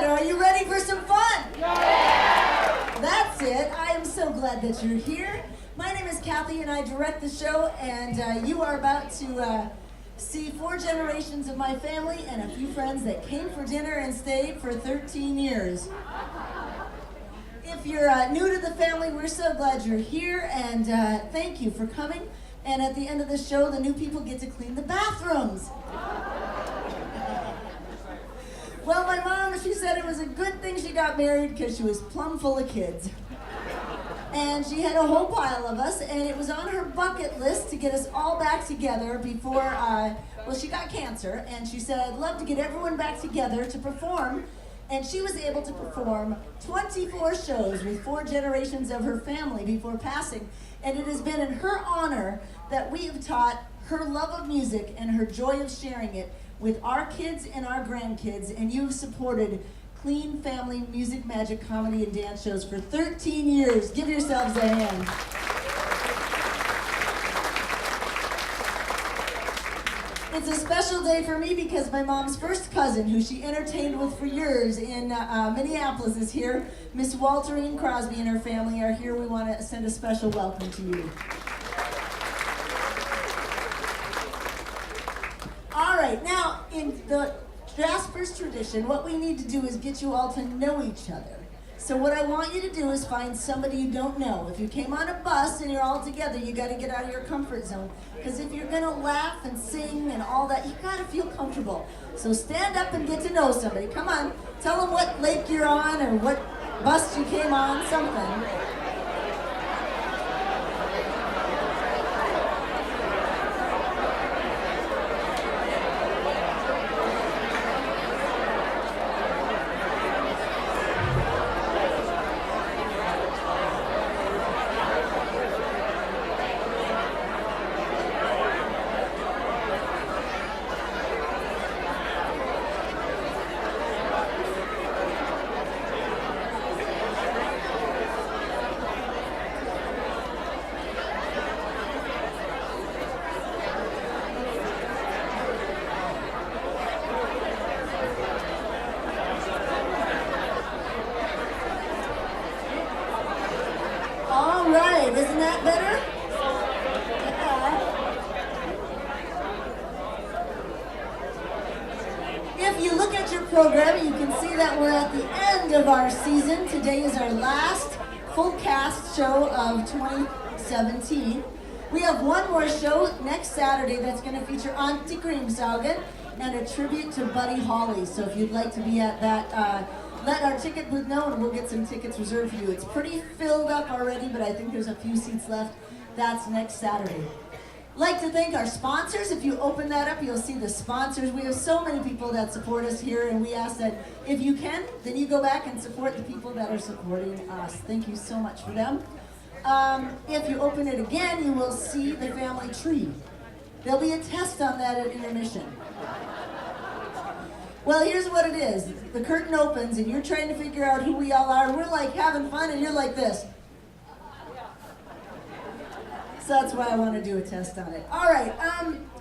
matter? Are you ready for some fun? Yeah! That's it. I am so glad that you're here. My name is Kathy and I direct the show, and you are about to see 4 generations of my family and a few friends that came for dinner and stayed for 13 years. If you're new to the family, we're so glad you're here, and thank you for coming. And at the end of the show, the new people get to clean the bathrooms. Well, my mom, she said it was a good thing she got married because she was plumb full of kids. And she had a whole pile of us, and it was on her bucket list to get us all back together before, well, she got cancer, and she said, I'd love to get everyone back together to perform. And she was able to perform 24 shows with 4 generations of her family before passing. And it has been in her honor that we have taught her love of music and her joy of sharing it with our kids and our grandkids, and you've supported clean family music, magic, comedy, and dance shows for 13 years. Give yourselves a hand. It's a special day for me because my mom's first cousin, who she entertained with for years in Minneapolis, is here. Miss Walterine Crosby and her family are here. We want to send a special welcome to you. All right, now in the Jasper's tradition, what we need to do is get you all to know each other. So what I want you to do is find somebody you don't know. If you came on a bus and you're all together, you got to get out of your comfort zone. Because if you're going to laugh and sing and all that, you got to feel comfortable. So stand up and get to know somebody. Come on, tell them what lake you're on or what bus you came on, something. Isn't that better? Yeah. If you look at your program, you can see that we're at the end of our season. Today is our last full cast show of 2017. We have one more show next Saturday that's going to feature Auntie Creamsaugen and a tribute to Buddy Holly. So if you'd like to be at that, let our ticket booth know and we'll get some tickets reserved for you. It's pretty filled up already, but I think there's a few seats left. That's next Saturday. I'd like to thank our sponsors. If you open that up, you'll see the sponsors. We have so many people that support us here, and we ask that if you can, then you go back and support the people that are supporting us. Thank you so much for them. If you open it again, you will see the family tree. There'll be a test on that at intermission. Well, here's what it is. The curtain opens and you're trying to figure out who we all are. We're like having fun and you're like this. So that's why I want to do a test on it. All right,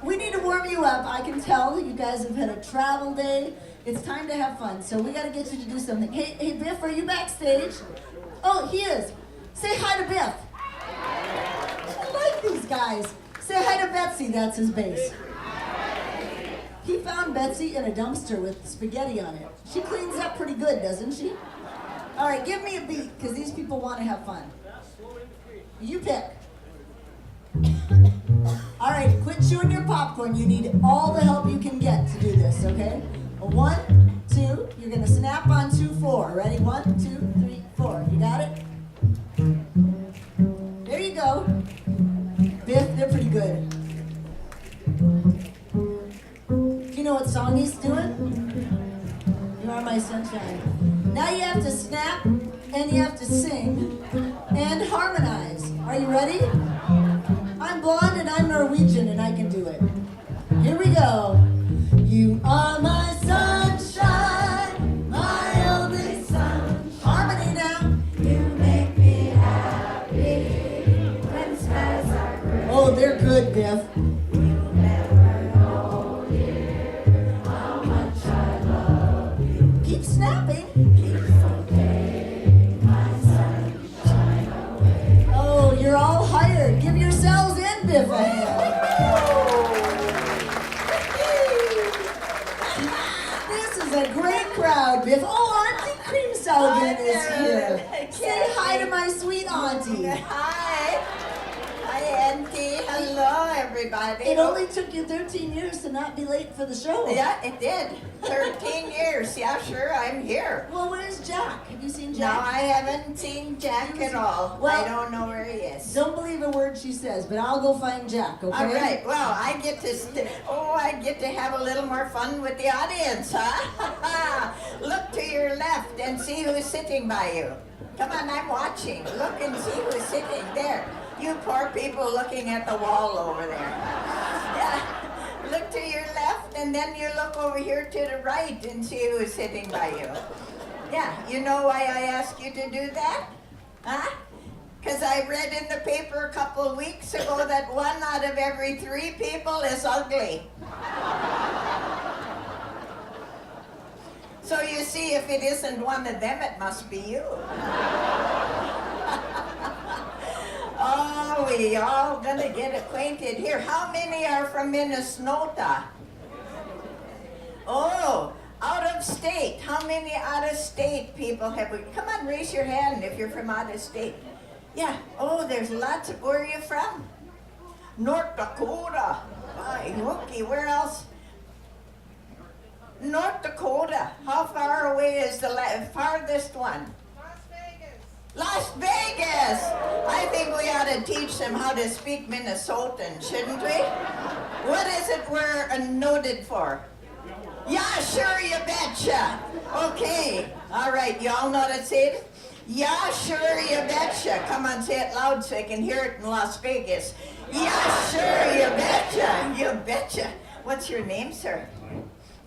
we need to warm you up. I can tell you guys have had a travel day. It's time to have fun. So we got to get you to do something. Hey, Biff, are you backstage? Oh, he is. Say hi to Biff. I like these guys. Say hi to Betsy, that's his bass. He found Betsy in a dumpster with spaghetti on it. She cleans up pretty good, doesn't she? All right, give me a beat, because these people want to have fun. You pick. All right, quit chewing your popcorn. You need all the help you can get to do this, okay? 1, 2, you're going to snap on 2, 4. Ready? 1, 2, 3, 4. You got it? There you go. Biff, they're pretty good. You know what song he's doing? You Are My Sunshine. Now you have to snap, and you have to sing, and harmonize. Are you ready? I'm blonde and I'm Norwegian and I can do it. Here we go. You are my sunshine, my only sun. Harmony now. You make me happy when skies are gray. Oh, they're good, Biff. You'll never know, dear, how much I love you. Keep keep snapping. Oh, you're all hired. Give yourselves and Biff a hand. This is a great crowd, Biff. Oh, Auntie Creamsaugen is here. Say hi to my sweet auntie. Hi. Hi, Auntie. Hello, everybody. It only took you 13 years to not be late for the show. Yeah, it did. 13 years. Yeah, sure, I'm here. Well, where's Jack? Have you seen No, Jack? I haven't seen Jack at all. Well, I don't know where he is. Don't believe a word she says, but I'll go find Jack, okay? All right. Well, I get to have a little more fun with the audience, huh? Look to your left and see who's sitting by you. Come on, I'm watching. Look and see who's sitting there. You poor people looking at the wall over there. Yeah. Look to your left and then you look over here to the right and see who's sitting by you. Yeah, you know why I asked you to do that? Huh? Because I read in the paper a couple of weeks ago that 1 out of every 3 people is ugly. So you see, if it isn't one of them, it must be you. Oh, we all gonna get acquainted here. How many are from Minnesota? Oh, out of state. How many out of state people have we? Come on, raise your hand if you're from out of state. Yeah. Oh, there's lots of. Where are you from? North Dakota. Ay, hooky. Where else? North Dakota. How far away is the farthest one? Las Vegas! I think we ought to teach them how to speak Minnesotan, shouldn't we? What is it we're noted for? Yeah, sure, you betcha. Okay, all right, you all know how to say it? Yeah, sure, you betcha. Come on, say it loud so I can hear it in Las Vegas. Yeah, sure, you betcha. You betcha. What's your name, sir?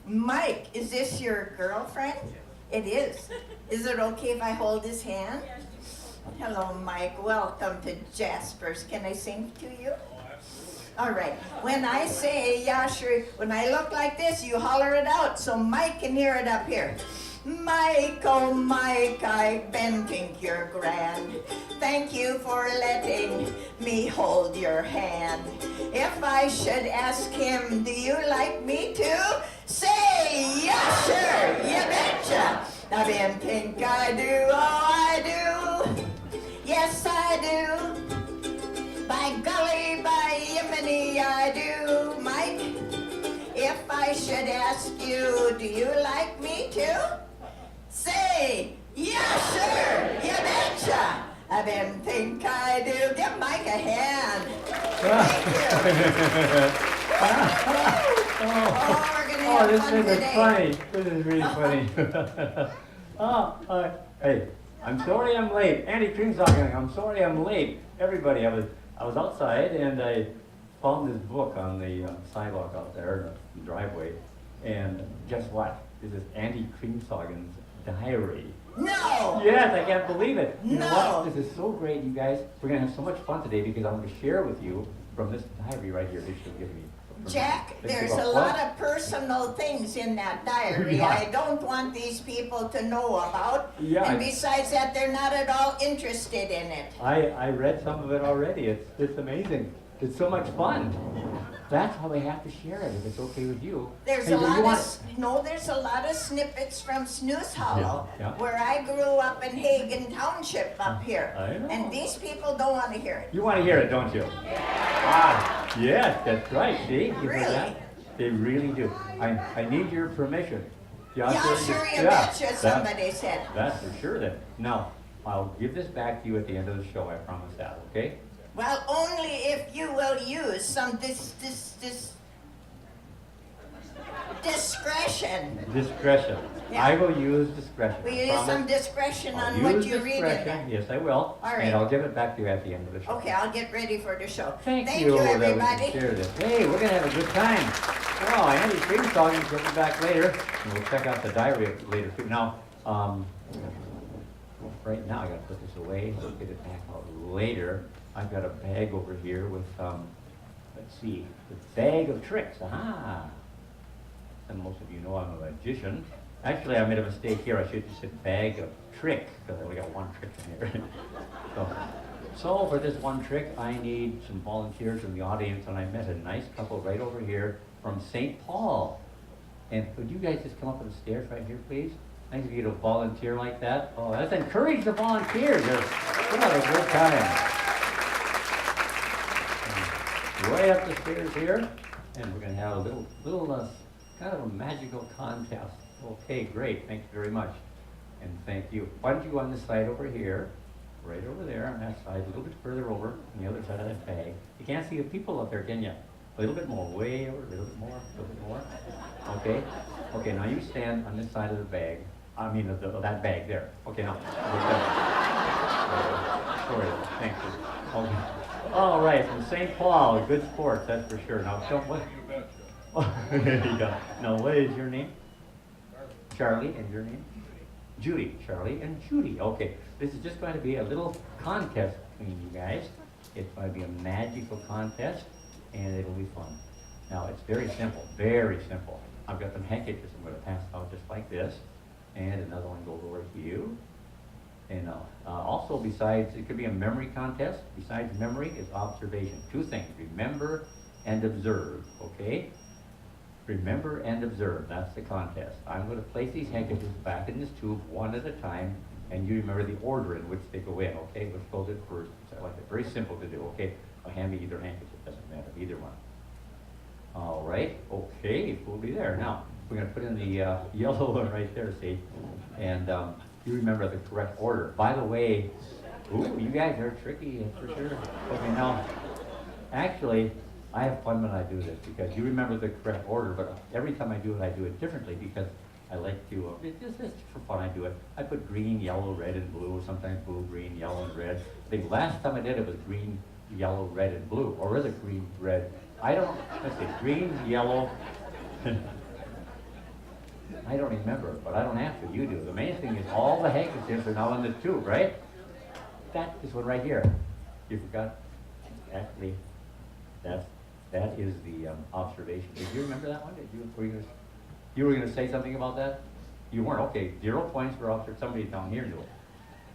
Mike. Is this your girlfriend? It is. Is it okay if I hold his hand? Hello, Mike. Welcome to Jasper's. Can I sing to you? All right. When I say, yeah, sure, when I look like this, you holler it out so Mike can hear it up here. Mike, oh Mike, I been think you're grand. Thank you for letting me hold your hand. If I should ask him, do you like me too? Say, yeah, sure, you betcha. I been think I do, oh I do. Yes, I do. By golly, by Yemeni, I do. Mike, if I should ask you, do you like me too? Say, yeah, sure, you betcha. I been think I do. Give Mike a hand. Thank you. This is funny. This is really funny. Hey, I'm sorry I'm late. Andy Creamsaugen, I'm sorry I'm late. Everybody, I was outside and I found this book on the sidewalk out there in the driveway. And guess what? This is Andy Creamsaugen's diary. No! Yes, I can't believe it. You know No. what? This is so great, you guys. We're going to have so much fun today because I'm going to share with you from this diary right here. This should give me. Jack, there's a lot of personal things in that diary Yeah. I don't want these people to know about. Yeah. And besides that, they're not at all interested in it. I read some of it already. It's amazing. It's so much fun. That's how we have to share it, if it's okay with you. There's Hey, a do you lot want- of there's a lot of snippets from Snooze Hollow, Yeah, yeah. where I grew up in Hagen Township up here. I know. And these people don't want to hear it. You want to hear it, don't you? Ah, yes, that's right. See, you heard Really? that? They really do. I need your permission. Yeah, sure, you betcha, somebody said. That's for sure then. Now, I'll give this back to you at the end of the show. I promise that. Okay? Well, only if you will use some discretion. Discretion. Yeah. I will use discretion. Will I you use promise. some discretion I'll on what use you read in discretion. it? Yes, I will. All right. And I'll give it back to you at the end of the show. Okay, I'll get ready for the show. Thank you, you that we everybody. can share this. Hey, we're going to have a good time. Well, Andy Creamsaugen will be back later. And we'll check out the diary later too. Now, right now I got to put this away. So I'll get it back out later. I've got a bag over here with, let's see, the bag of tricks. Aha! And most of you know I'm a magician. Actually, I made a mistake here. I should have said bag of trick, because I only got one trick in here. So for this one trick, I need some volunteers in the audience, and I met a nice couple right over here from St. Paul. And could you guys just come up the stairs right here, please? Nice of you to volunteer like that. Oh, let's encourage the volunteers. We'll have a good time. Right up the stairs here, and we're going to have a little kind of a magical contest. Okay, great. Thank you very much. And thank you. Why don't you go on this side over here, right over there on that side, a little bit further over on the other side of that bag. You can't see the people up there, can you? A little bit more, way over, a little bit more, a little bit more. Okay? Okay, now you stand on this side of the bag. I mean, that bag there. Okay, now. Sorry, thank you. Okay. All right, from St. Paul, good sports, that's for sure. Now, show what? There you go. Now, what is your name? Charlie, and your name? Judy. Charlie and Judy. Okay, this is just going to be a little contest between you guys. It's going to be a magical contest, and it'll be fun. Now, it's very simple, very simple. I've got some handkerchiefs I'm going to pass out just like this, and another one goes over to you. And also, besides, it could be a memory contest. Besides memory is observation. Two things, remember and observe, okay? Remember and observe, that's the contest. I'm going to place these handkerchiefs back in this tube one at a time, and you remember the order in which they go in, okay? Let's close it first. I like it. Very simple to do, okay? Hand me either handkerchief, doesn't matter, either one. All right, okay, we'll be there. Now, we're going to put in the yellow one right there, see? And you remember the correct order. By the way, ooh, you guys are tricky, for sure. Okay, now, actually, I have fun when I do this because you remember the correct order, but every time I do it differently because I like to, it's just for fun I do it. I put green, yellow, red, and blue, sometimes blue, green, yellow, and red. I think last time I did it was green, yellow, red, and blue, or is it green, red? I don't, let's see, green, yellow, I don't remember, but I don't have to, you do. The main thing is all the handkerchiefs are now in the tube, right? That is one right here. You forgot, actually, that is the observation. Did you remember that one? You were going to say something about that? You weren't. Okay, 0 points for observation. Somebody down here knew it.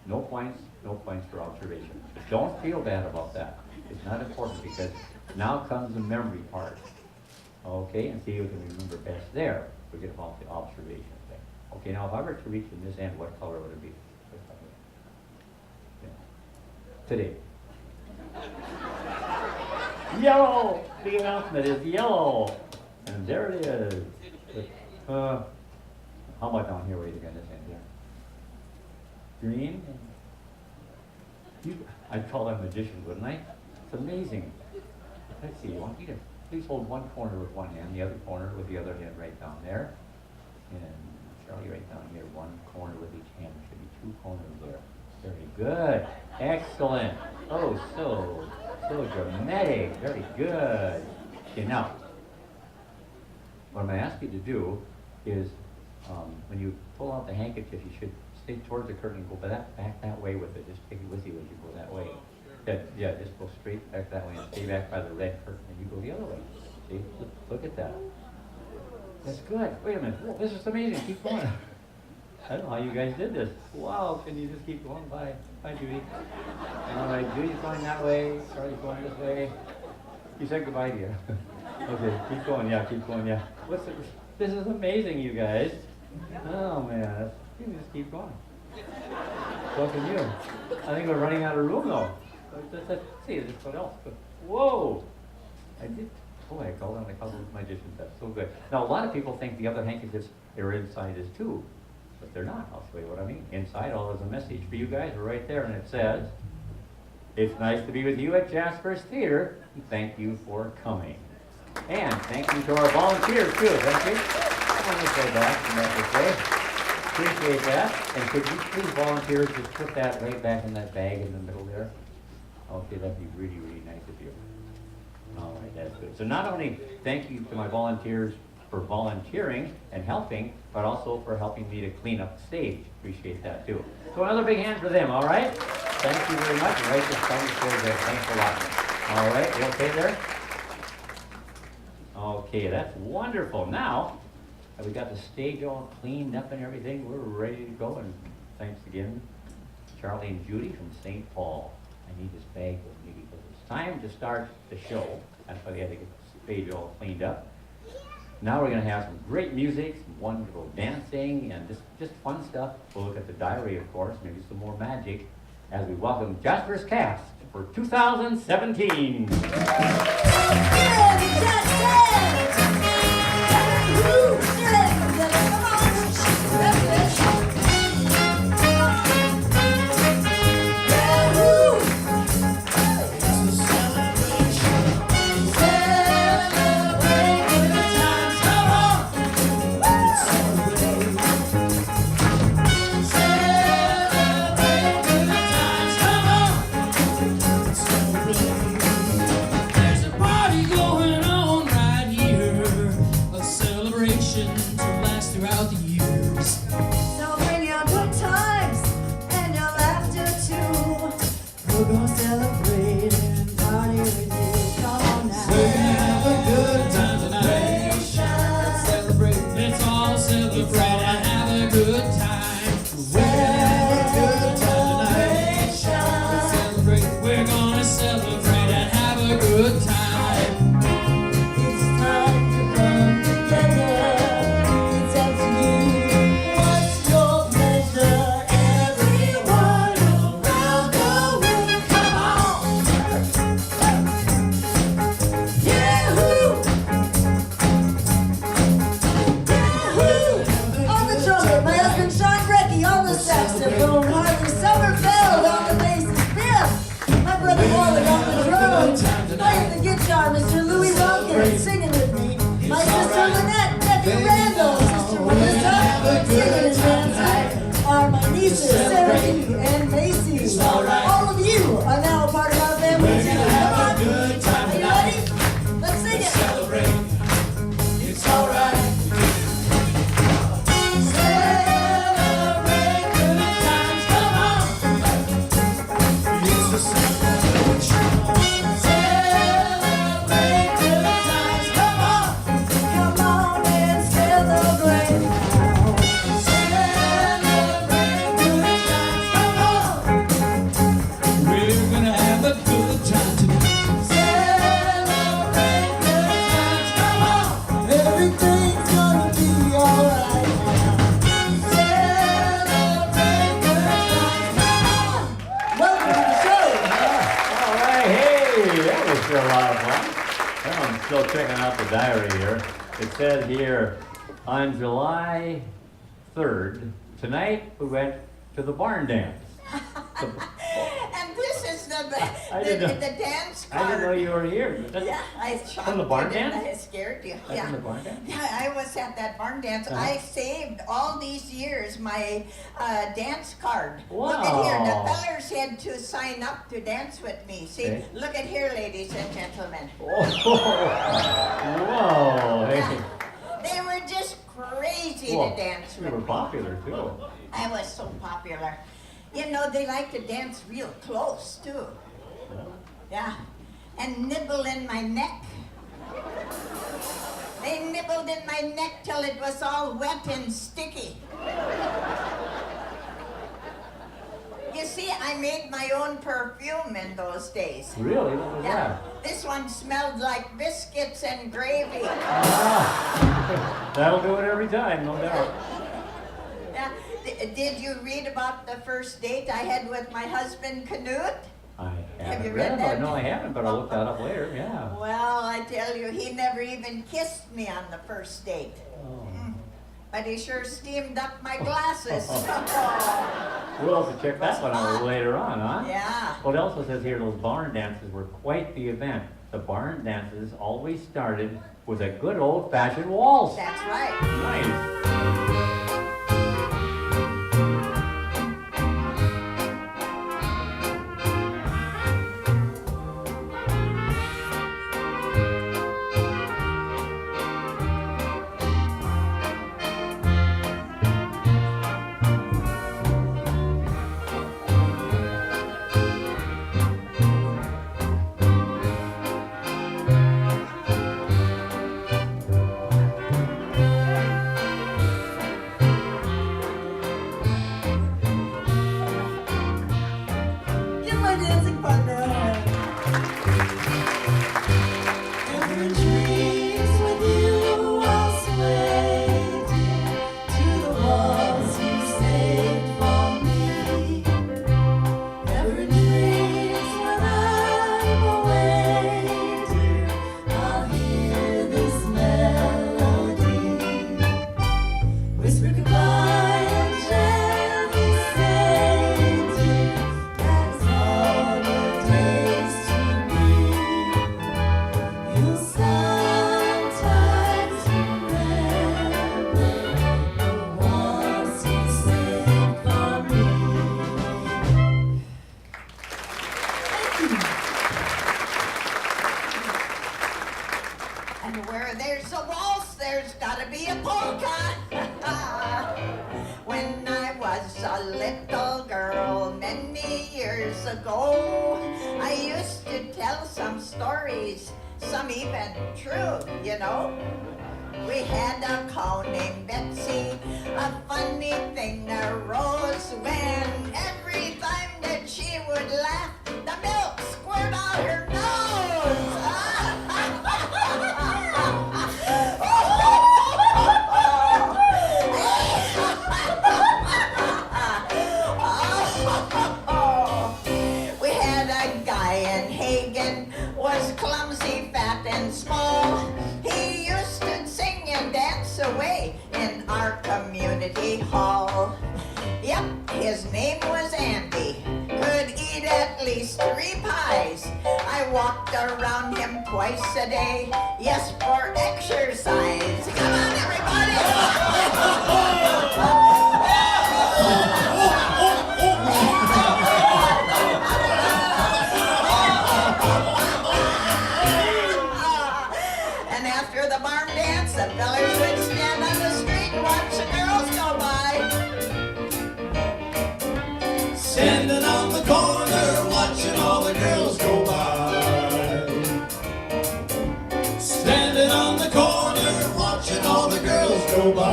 No points for observation. But don't feel bad about that. It's not important because now comes the memory part. Okay, and see who can remember best there. Forget about the observation thing. Okay, now if I were to reach in this end, what color would it be? Yeah. Today. Yellow! The announcement is yellow. And there it is. How about down here? Where you got this end here? Green? I'd call that magician, wouldn't I? It's amazing. Let's see, I want you to please hold one corner with one hand, the other corner with the other hand right down there. And Charlie right down here, one corner with each hand. There should be 2 corners there. Very good. Excellent. Oh, so dramatic. Very good. Okay, now, what I'm going to ask you to do is, when you pull out the handkerchief, you should stay towards the curtain and go back that way with it. Just take it with you as you go that way. Yeah, just go straight back that way and stay back by the red curtain, and you go the other way. See? Look at that. That's good. Wait a minute. Whoa, this is amazing. Keep going. I don't know how you guys did this. Wow, can you just keep going? Bye, Judy. All right, Judy's going that way. Charlie's going this way. You said goodbye to you. Okay, keep going. Yeah, keep going. Yeah. This is amazing, you guys. Oh man, you can just keep going. So can you. I think we're running out of room though. Let's see, there's what else. Whoa! I did. Oh, I called on a couple of magicians. That's so good. Now, a lot of people think the other handkerchiefs are inside this tube, but they're not. I'll show you what I mean. Inside, all is a message for you guys. We're right there, and it says, "It's nice to be with you at Jasper's Theater. Thank you for coming." And thank you to our volunteers, too. Thank you. I want to say that in that way. Appreciate that. And could you please, volunteers, just put that right back in that bag in the middle there? Okay, that'd be really, really nice of you. All right, that's good. So not only thank you to my volunteers for volunteering and helping, but also for helping me to clean up the stage. Appreciate that, too. So another big hand for them, all right? Thank you very much. Right, just tell me for there. Thanks a lot. All right, you okay there? Okay, that's wonderful. Now, And we got the stage all cleaned up and everything. We're ready to go. And thanks again, Charlie and Judy from St. Paul. I need this bag with me because it's time to start the show. That's why they had to get the stage all cleaned up. Now we're going to have some great music, some wonderful dancing, and just fun stuff. We'll look at the diary, of course, maybe some more magic, as we welcome Jasper's cast for 2017. Mr. Louis Duncan singing with me. My sister Lynette, nephew Randall, sister Melissa, singing and dancing. Are my nieces Sarah and Macy. All of you are now a part of our family too. Come on. Are you ready? Let's sing it. Celebrate. It's alright. Still checking out the diary here. It says here, on July 3rd, tonight we went to the barn dance. And this is the dance card. I didn't know you were here. Yeah, I shocked From the barn you, dance? I scared you. That's from the barn dance? Yeah, I was at that barn dance. I saved all these years my dance card. Wow. Look at here. The fellers had to sign up to dance with me. See, Okay. Look at here, ladies and gentlemen. Whoa. Whoa. Hey. Yeah. They were just crazy Well, to dance you with were me. popular too. I was so popular. You know, they like to dance real close, too. Yeah. And nibble in my neck. They nibbled in my neck till it was all wet and sticky. You see, I made my own perfume in those days. Really? What was that? This one smelled like biscuits and gravy. Ah. That'll do it every time, no doubt. Yeah. Did you read about the first date I had with my husband, Canute? I Have you haven't read read that? it. No, I haven't, but I'll look that up later, yeah. Well, I tell you, he never even kissed me on the first date. Oh. But he sure steamed up my glasses. We'll have to check that one out later on, huh? Yeah. Well, it also says here those barn dances were quite the event. The barn dances always started with a good old-fashioned waltz. That's right. Nice. was a little girl many years ago. I used to tell some stories, some even true, you know. We had a cow named Betsy. A funny thing arose when every time that she would laugh, the milk squirt out her nose. We had a guy in Hagen, was clumsy, fat, and small. He used to sing and dance away in our community hall. Yep, his name was Andy, could eat at least 3 pies. I walked around him twice a day, yes, for exercise. Come on, everybody! And after the barn dance, the fellers would stand on the street and watch the girls go by. Standing on the corner, watching all the girls go by. Standing on the corner, watching all the girls go by.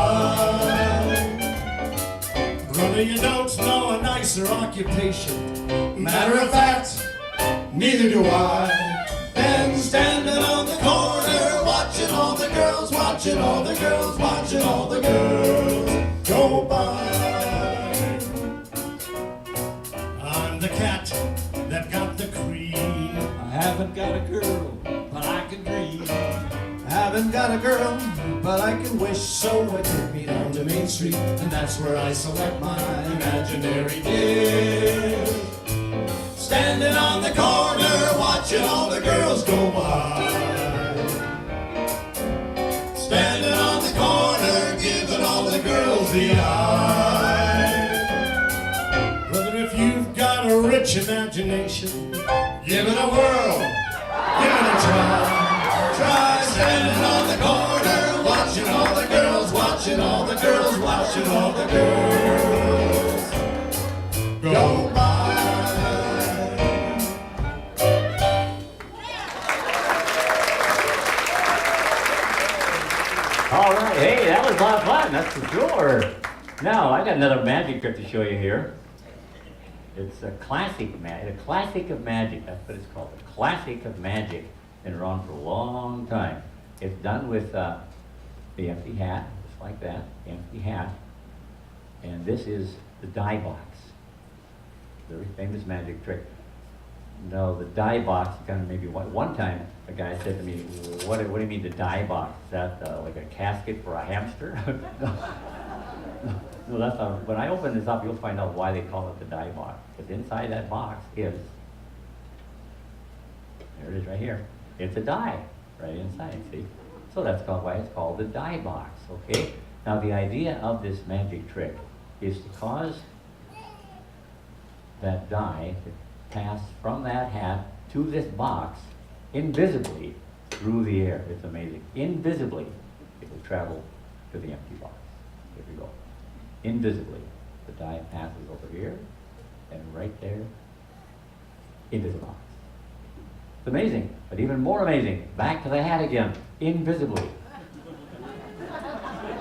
Brother, you don't know a nicer occupation. Matter of fact, neither do I. And standing on the corner, watching all the girls, watching all the girls, watching all the girls go by. I'm the cat that got the cream. I haven't got a girl, but I can dream. I haven't got a girl, but I can wish. So I took me down to Main Street, and that's where I select my imaginary dear. Standing on the corner, watching all the girls go by. Standing on the corner, giving all the girls the eye. Brother, if you've got a rich imagination, give it a whirl, give it a try. Try standing on the corner, watching all the girls, watching all the girls, watching all the girls go by. All right, hey, that was a lot of fun, that's for sure. Now, I got another magic trick to show you here. It's a classic of magic, that's what it's called, a classic of magic. Been around for a long time. It's done with the empty hat, just like that, empty hat. And this is the die box. Very famous magic trick. No, the die box, kind of maybe one time a guy said to me, what do you mean the die box? Is that like a casket for a hamster? No, that's not. When I open this up, you'll find out why they call it the die box. Because inside that box is, there it is right here. It's a die right inside, see? So that's why it's called the die box, okay? Now the idea of this magic trick is to cause that die to pass from that hat to this box invisibly through the air. It's amazing. Invisibly, it will travel to the empty box. Here we go. Invisibly, the die passes over here and right there into the box. It's amazing, but even more amazing, back to the hat again, invisibly.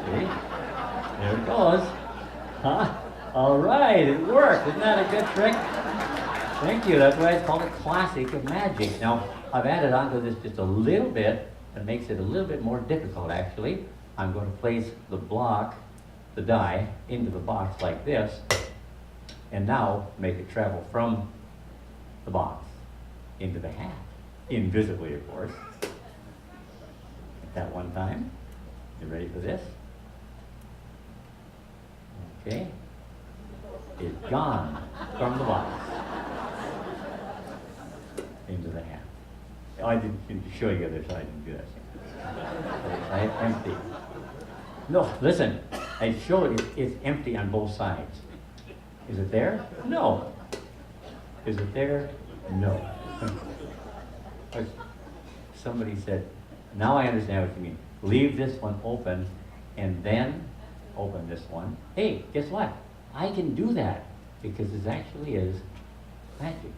See? There it goes. Huh? All right, it worked. Isn't that a good trick? Thank you. That's why it's called a classic of magic. Now, I've added onto this just a little bit that makes it a little bit more difficult, actually. I'm going to place the block, the die, into the box like this, and now make it travel from the box into the hat. Invisibly, of course. Like that one time. You ready for this? Okay. It's gone from the box into the hat. Oh, I didn't show you the other side. I didn't do that. It's empty. No, listen. I showed it's empty on both sides. Is it there? No. Is it there? No. Somebody said, now I understand what you mean. Leave this one open and then open this one. Hey, guess what? I can do that because it actually is magic.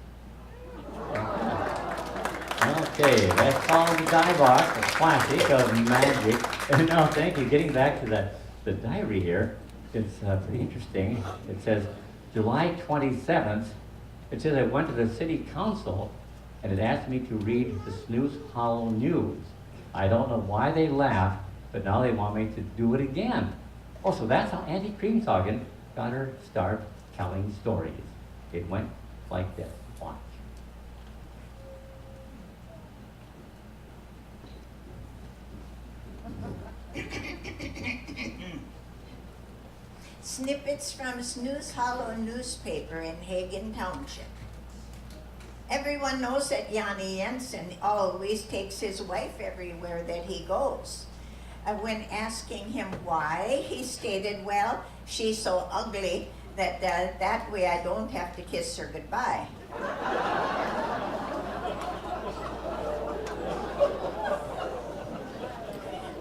Okay, that's called the die box, a classic of magic. And now, thank you. Getting back to the diary here, it's pretty interesting. It says July 27th. It says I went to the city council and it asked me to read the Snooze Hollow News. I don't know why they laughed, but now they want me to do it again. Oh, so that's how Auntie Creamsoggen got her start telling stories. It went like this. Watch. Snippets from Snooze Hollow newspaper in Hagen Township. Everyone knows that Yanni Jensen always takes his wife everywhere that he goes. When asking him why, he stated, well, she's so ugly that that way I don't have to kiss her goodbye.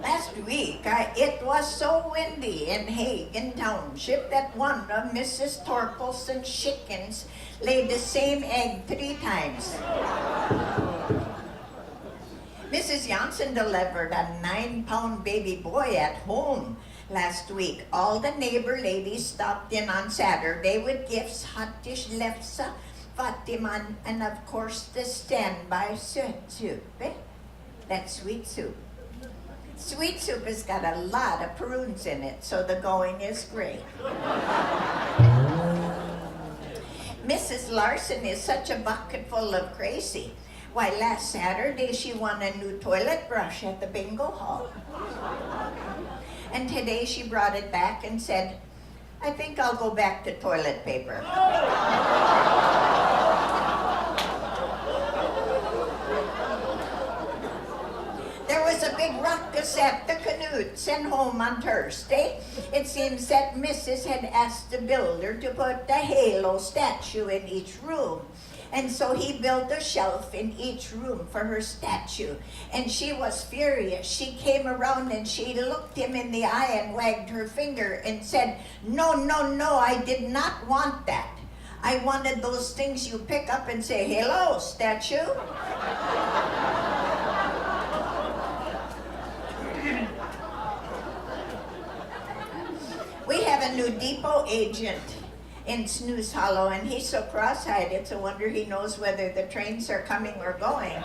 Last week, it was so windy in Hagen Township that one of Mrs. Torkelson's chickens laid the same egg 3 times. Mrs. Janssen delivered a 9-pound baby boy at home last week. All the neighbor ladies stopped in on Saturday with gifts, hot dish lefse, Fatima, and of course the standby soup. That's sweet soup. Sweet soup has got a lot of prunes in it, so the going is great. Mrs. Larson is such a bucket full of crazy. Why, last Saturday she won a new toilet brush at the bingo hall. And today she brought it back and said, I think I'll go back to toilet paper. There was a big ruckus at the Canuts and home on Thursday. It seems that Mrs. had asked the builder to put a halo statue in each room. And so he built a shelf in each room for her statue. And she was furious. She came around and she looked him in the eye and wagged her finger and said, no, no, no, I did not want that. I wanted those things you pick up and say, hello, statue. We have a new depot agent in Snooze Hollow, and he's so cross-eyed, it's a wonder he knows whether the trains are coming or going.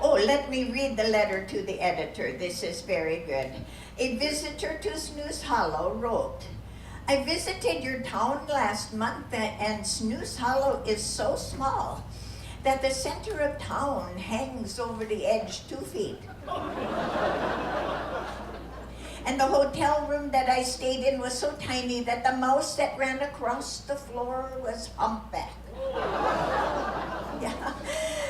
Oh, let me read the letter to the editor. This is very good. A visitor to Snooze Hollow wrote, I visited your town last month, and Snooze Hollow is so small that the center of town hangs over the edge 2 feet. And the hotel room that I stayed in was so tiny that the mouse that ran across the floor was humpback. Yeah.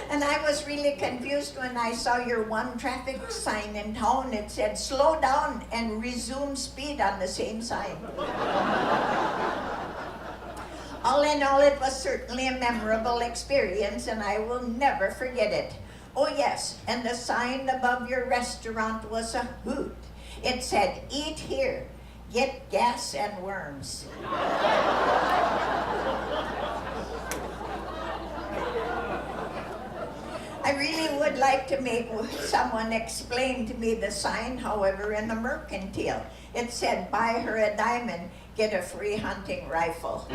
And I was really confused when I saw your one traffic sign in town. It said, slow down and resume speed on the same sign. All in all, it was certainly a memorable experience, and I will never forget it. Oh yes, and the sign above your restaurant was a hoot. It said, eat here, get gas and worms. I really would like to make someone explain to me the sign, however, in the mercantile. It said, buy her a diamond, get a free hunting rifle.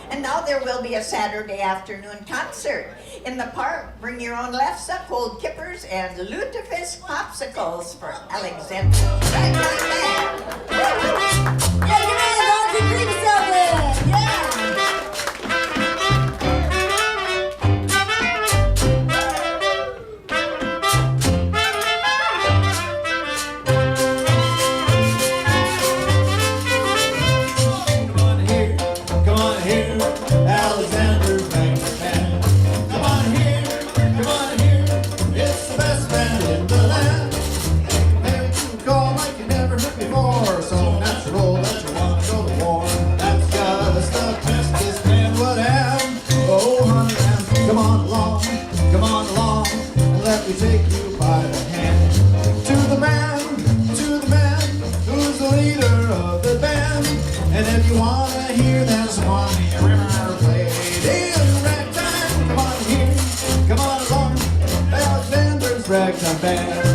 And now there will be a Saturday afternoon concert in the park. Bring your own lefse, cold kippers, and lutefisk popsicles for Alexander. Right back. Yeah, give me a Auntie Creamsoggen. Yeah. Come on here, Alexander's Magic Band. Come on here, it's the best band in the land. Make a call like you never heard leader of the band. And if you wanna hear this one, you ever played in ragtime, come on here, come on along, Alexander's Ragtime Band.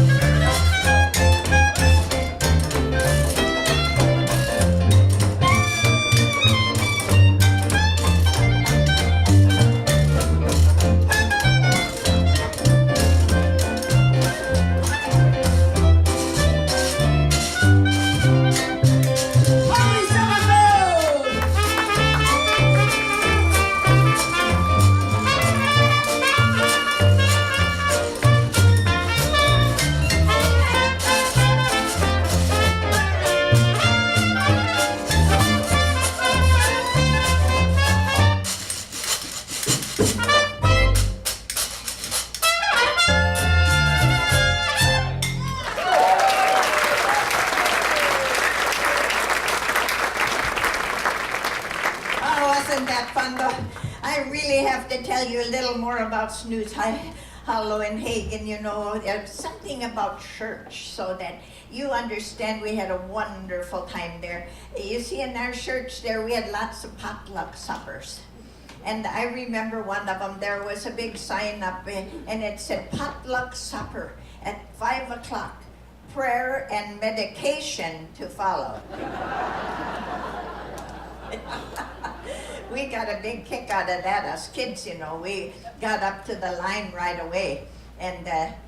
Wasn't that fun though? I really have to tell you a little more about Snooze Hollow and Hagen. You know, there's something about church so that you understand. We had a wonderful time there. You see, in our church there, we had lots of potluck suppers. And I remember one of them, there was a big sign up and it said potluck supper at 5 o'clock, prayer and medication to follow. We got a big kick out of that, us kids, you know. We got up to the line right away. And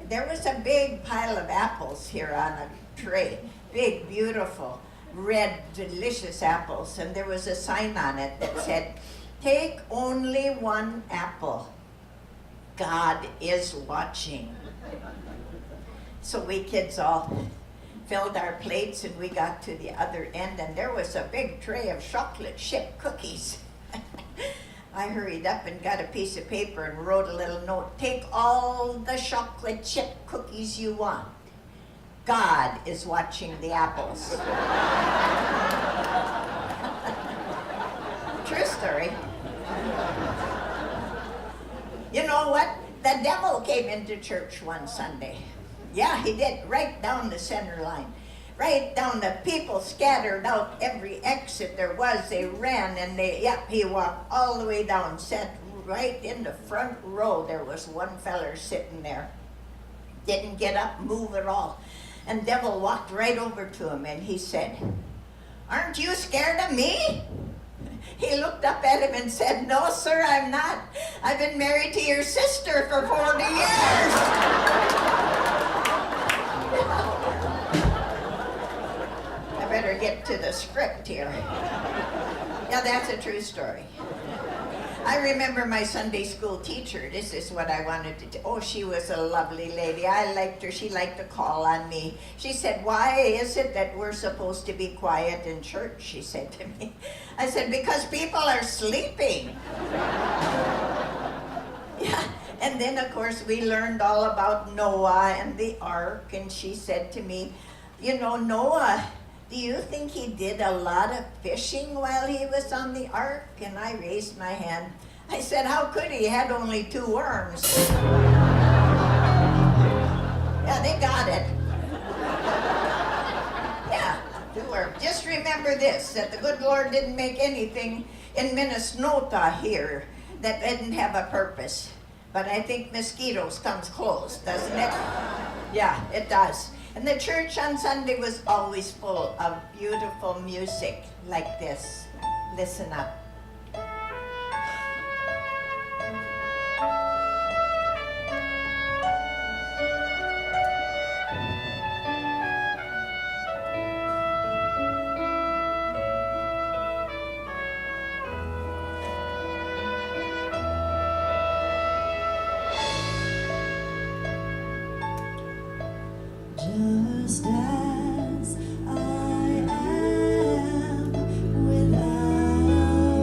there was a big pile of apples here on a tray. Big, beautiful, red, delicious apples. And there was a sign on it that said, "Take only one apple. God is watching." So we kids all filled our plates and we got to the other end and there was a big tray of chocolate chip cookies. I hurried up and got a piece of paper and wrote a little note. "Take all the chocolate chip cookies you want. God is watching the apples." True story. You know what? The devil came into church one Sunday. Yeah, he did, right down the center line. Right down, the people scattered out every exit there was. They ran and he walked all the way down, sat right in the front row. There was one feller sitting there. Didn't get up, move at all. And devil walked right over to him and he said, "Aren't you scared of me?" He looked up at him and said, "No, sir, I'm not. I've been married to your sister for 40 years. I better get to the script here. Yeah, that's a true story. I remember my Sunday school teacher. This is what I wanted to do. Oh, she was a lovely lady. I liked her. She liked to call on me. She said, "Why is it that we're supposed to be quiet in church?" she said to me. I said, "Because people are sleeping." Yeah. And then, of course, we learned all about Noah and the ark. And she said to me, "You know, Noah, do you think he did a lot of fishing while he was on the ark?" And I raised my hand. I said, "How could he? He had only 2 worms." Yeah, they got it. Yeah, 2 worms. Just remember this, that the good Lord didn't make anything in Minnesota here that didn't have a purpose. But I think mosquitoes comes close, doesn't it? Yeah, it does. And the church on Sunday was always full of beautiful music like this. Listen up. Just as I am without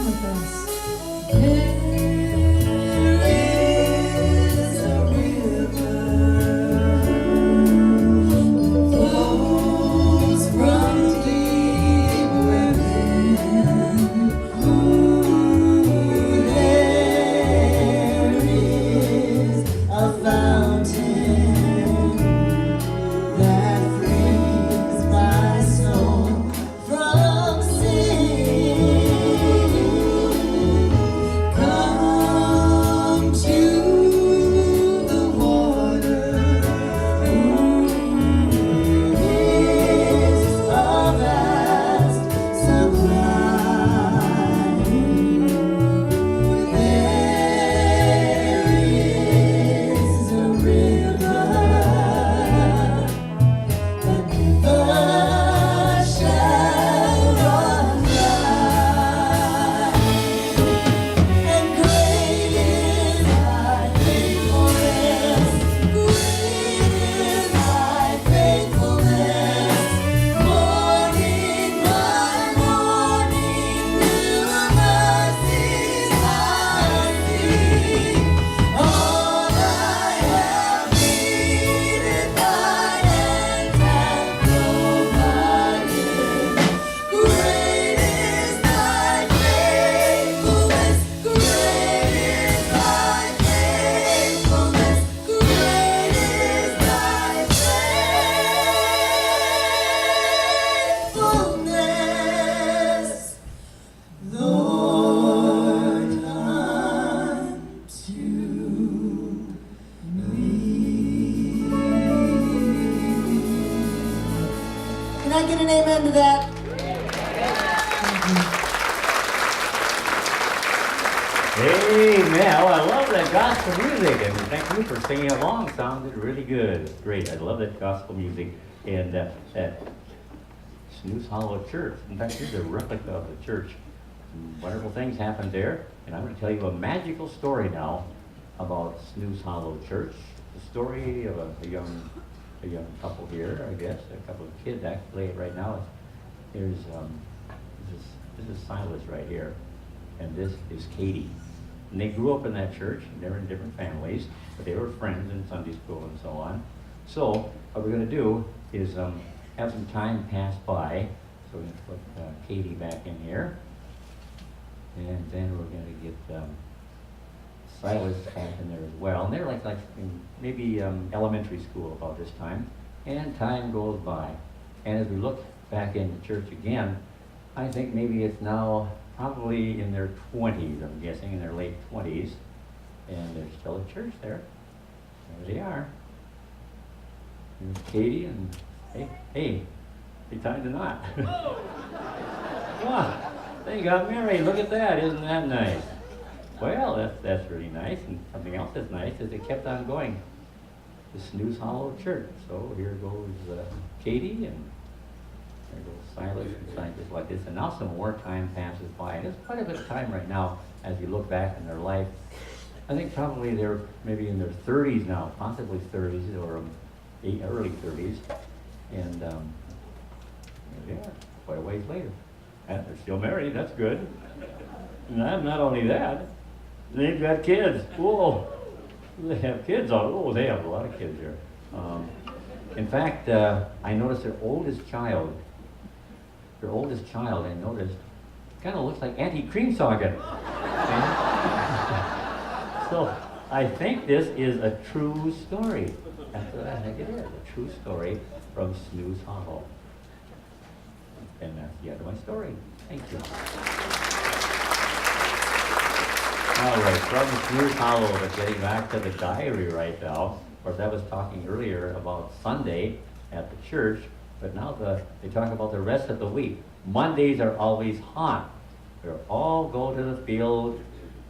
with us. There is a river flows from deep within. Ooh, there is a fountain that frees my soul from sin. Come to the water. Ooh, it is a vast supply. There is a river that never shall run dry. And great is thy faithfulness, great is thy faithfulness. Morning by morning, new mercies I see. All I have needed, thy hands have provided. Great is thy faithfulness, great is thy faithfulness, great is thy faithfulness, Lord, unto me. Can I get an amen to that? Amen. Oh, I love that gospel music, and thank you for singing along. Sounded really good. Great. I love that gospel music. And that Snooze Hollow Church. In fact, here's a replica of the church. Some wonderful things happened there. And I'm going to tell you a magical story now about Snooze Hollow Church. The story of a young couple here, I guess, a couple of kids actually right now. Here's this is Silas right here, and this is Katie. And they grew up in that church. They were in different families, but they were friends in Sunday school and so on. So what we're going to do is have some time pass by. So we're going to put Katie back in here, and then we're going to get Silas back in there as well. And they're like in maybe elementary school about this time. And time goes by, and as we look back in the church again, I think maybe it's now probably in their 20s, I'm guessing, in their late 20s. And there's still a church there. There they are. Here's Katie, and hey, they tied the knot. Wow, they got married. Look at that, isn't that nice? Well, that's really nice. And something else that's nice is they kept on going. The Snooze Hollow Church. So here goes Katie, and there goes Silas, and signs just like this. And now some more time passes by. And it's quite a bit of time right now as you look back in their life. I think probably they're maybe in their 30s now, possibly 30s or early 30s. And there they are, quite a ways later. And they're still married, that's good. And not only that, they've got kids. Whoa, they have kids. Oh, they have a lot of kids here. In fact, I noticed their oldest child, I noticed, kind of looks like Auntie Creamsocket. So I think this is a true story. That's what I think it is, a true story from Snooze Hollow. And that's the end of my story. Thank you. All right, from Snooze Hollow, but getting back to the diary right now. Of course, I was talking earlier about Sunday at the church, but now they talk about the rest of the week. Mondays are always hot. We all go to the field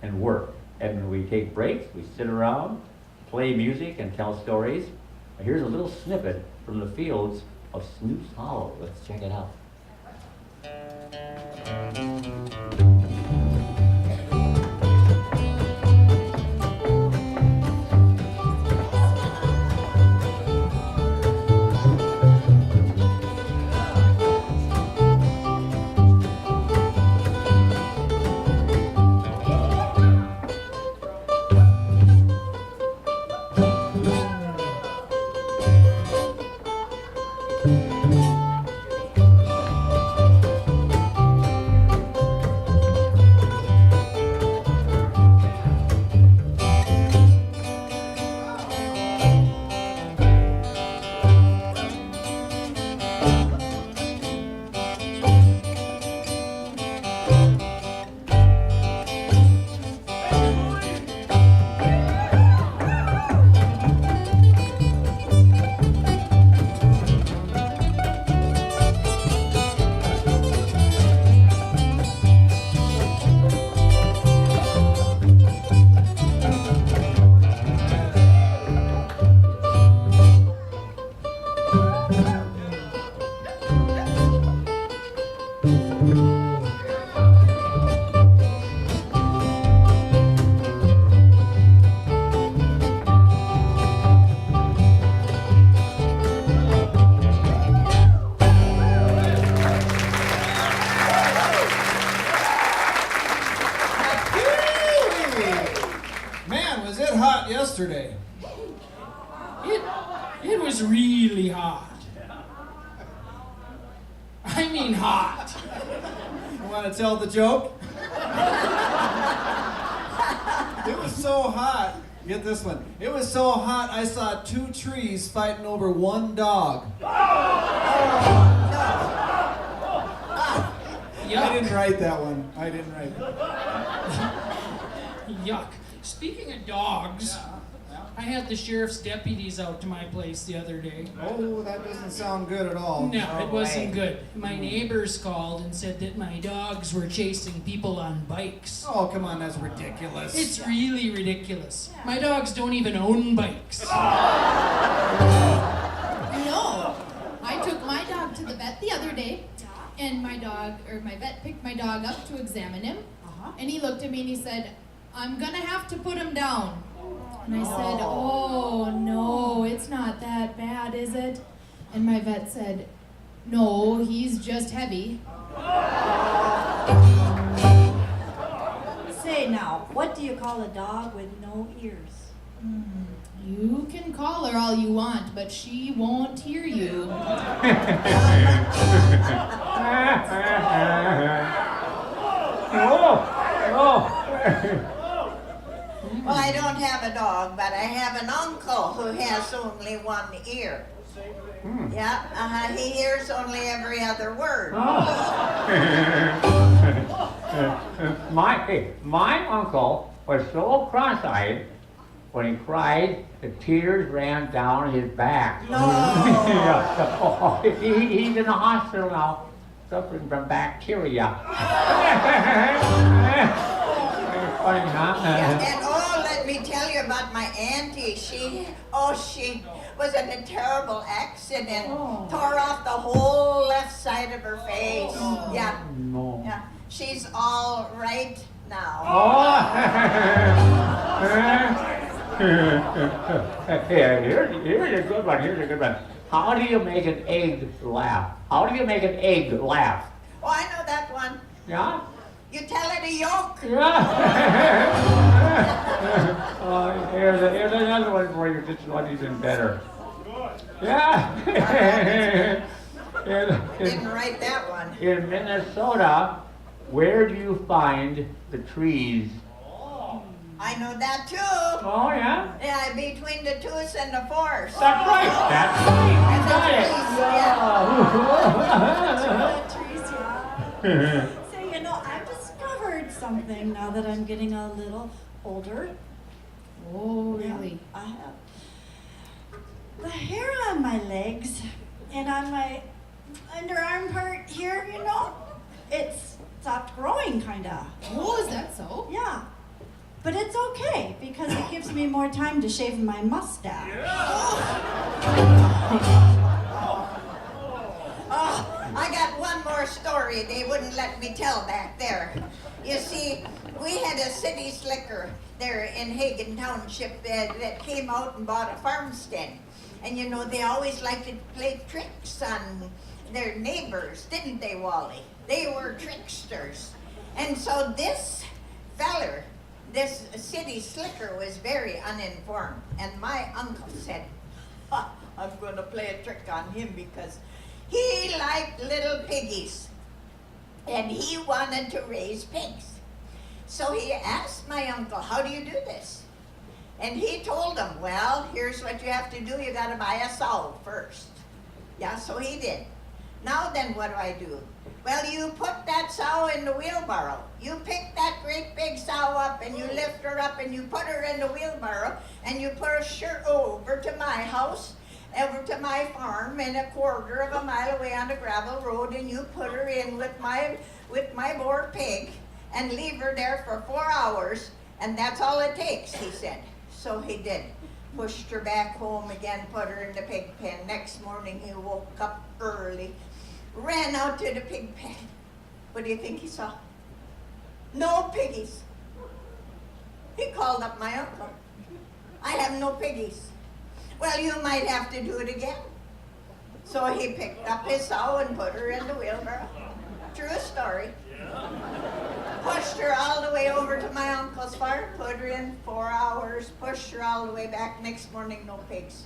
and work. And when we take breaks, we sit around, play music, and tell stories. Now, here's a little snippet from the fields of Snooze Hollow. Let's check it out. hot yesterday. It was really hot. I mean hot. You want to tell the joke? It was so hot. Get this one. It was so hot I saw 2 trees fighting over 1 dog. Yuck. I didn't write that one. I didn't write it. Yuck. Speaking of dogs, I had the sheriff's deputies out to my place the other day. Oh, that doesn't sound good at all. No, it wasn't good. My neighbors called and said that my dogs were chasing people on bikes. Oh, come on, that's ridiculous. It's really ridiculous. My dogs don't even own bikes. No. I took my dog to the vet the other day, and my vet picked my dog up to examine him, and he looked at me and he said, "I'm gonna have to put him down." And I said, "Oh, no, it's not that bad, is it?" And my vet said, "No, he's just heavy." Say now, what do you call a dog with no ears? You can call her all you want, but she won't hear you. Well, I don't have a dog, but I have an uncle who has only 1 ear. Yeah, he hears only every other word. My uncle was so cross-eyed when he cried, the tears ran down his back. No. He's in the hospital now, suffering from bacteria. Funny, huh? And let me tell you about my auntie. She was in a terrible accident, tore off the whole left side of her face. Yeah. No. Yeah. She's all right now. Here's a good one. How do you make an egg laugh? Oh, I know that one. Yeah? You tell it a yolk. Here's another one for you, just one even better. Yeah. Didn't write that one. In Minnesota, where do you find the trees? I know that too. Oh, yeah? Yeah, between the twos and the fours. That's right. And the Got it. trees, Trees, yeah. Say, I've discovered something now that I'm getting a little older. Oh, really? I have. The hair on my legs and on my underarm part here, it's stopped growing, kinda. Oh, is that so? Yeah. But it's okay, because it gives me more time to shave my mustache. Oh, I got one more story they wouldn't let me tell back there. You see, we had a city slicker there in Hagen Township that came out and bought a farmstead. And they always liked to play tricks on their neighbors, didn't they, Wally? They were tricksters. And so this feller, this city slicker, was very uninformed. And my uncle said, I'm going to play a trick on him because he liked little piggies. And he wanted to raise pigs. So he asked my uncle, how do you do this? And he told him, well, here's what you have to do. You got to buy a sow first. Yeah, so he did. Now then, what do? Well, you put that sow in the wheelbarrow. You pick that great big sow up and you lift her up and you put her in the wheelbarrow and you push her over to my house, over to my farm, and a quarter of a mile away on the gravel road, and you put her in with my boar pig and leave her there for 4 hours, and that's all it takes, he said. So he did. Pushed her back home again, put her in the pig pen. Next morning he woke up early, ran out to the pig pen. What do you think he saw? No piggies. He called up my uncle. I have no piggies. Well, you might have to do it again. So he picked up his sow and put her in the wheelbarrow. True story. Put pushed her all the way over to my uncle's farm, put her in 4 hours, pushed her all the way back. Next morning, no pigs.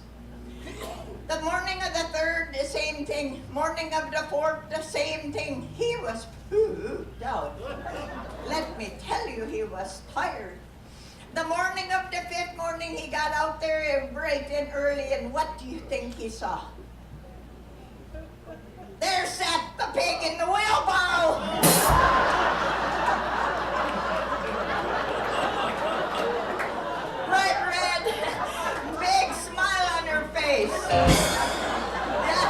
The morning of the third, the same thing. Morning of the fourth, the same thing. He was pooped out. Let me tell you, he was tired. The morning of the fifth morning, he got out there bright and early, and what do you think he saw? There sat the pig in the wheelbarrow. Bright red, big smile on her face. Yeah,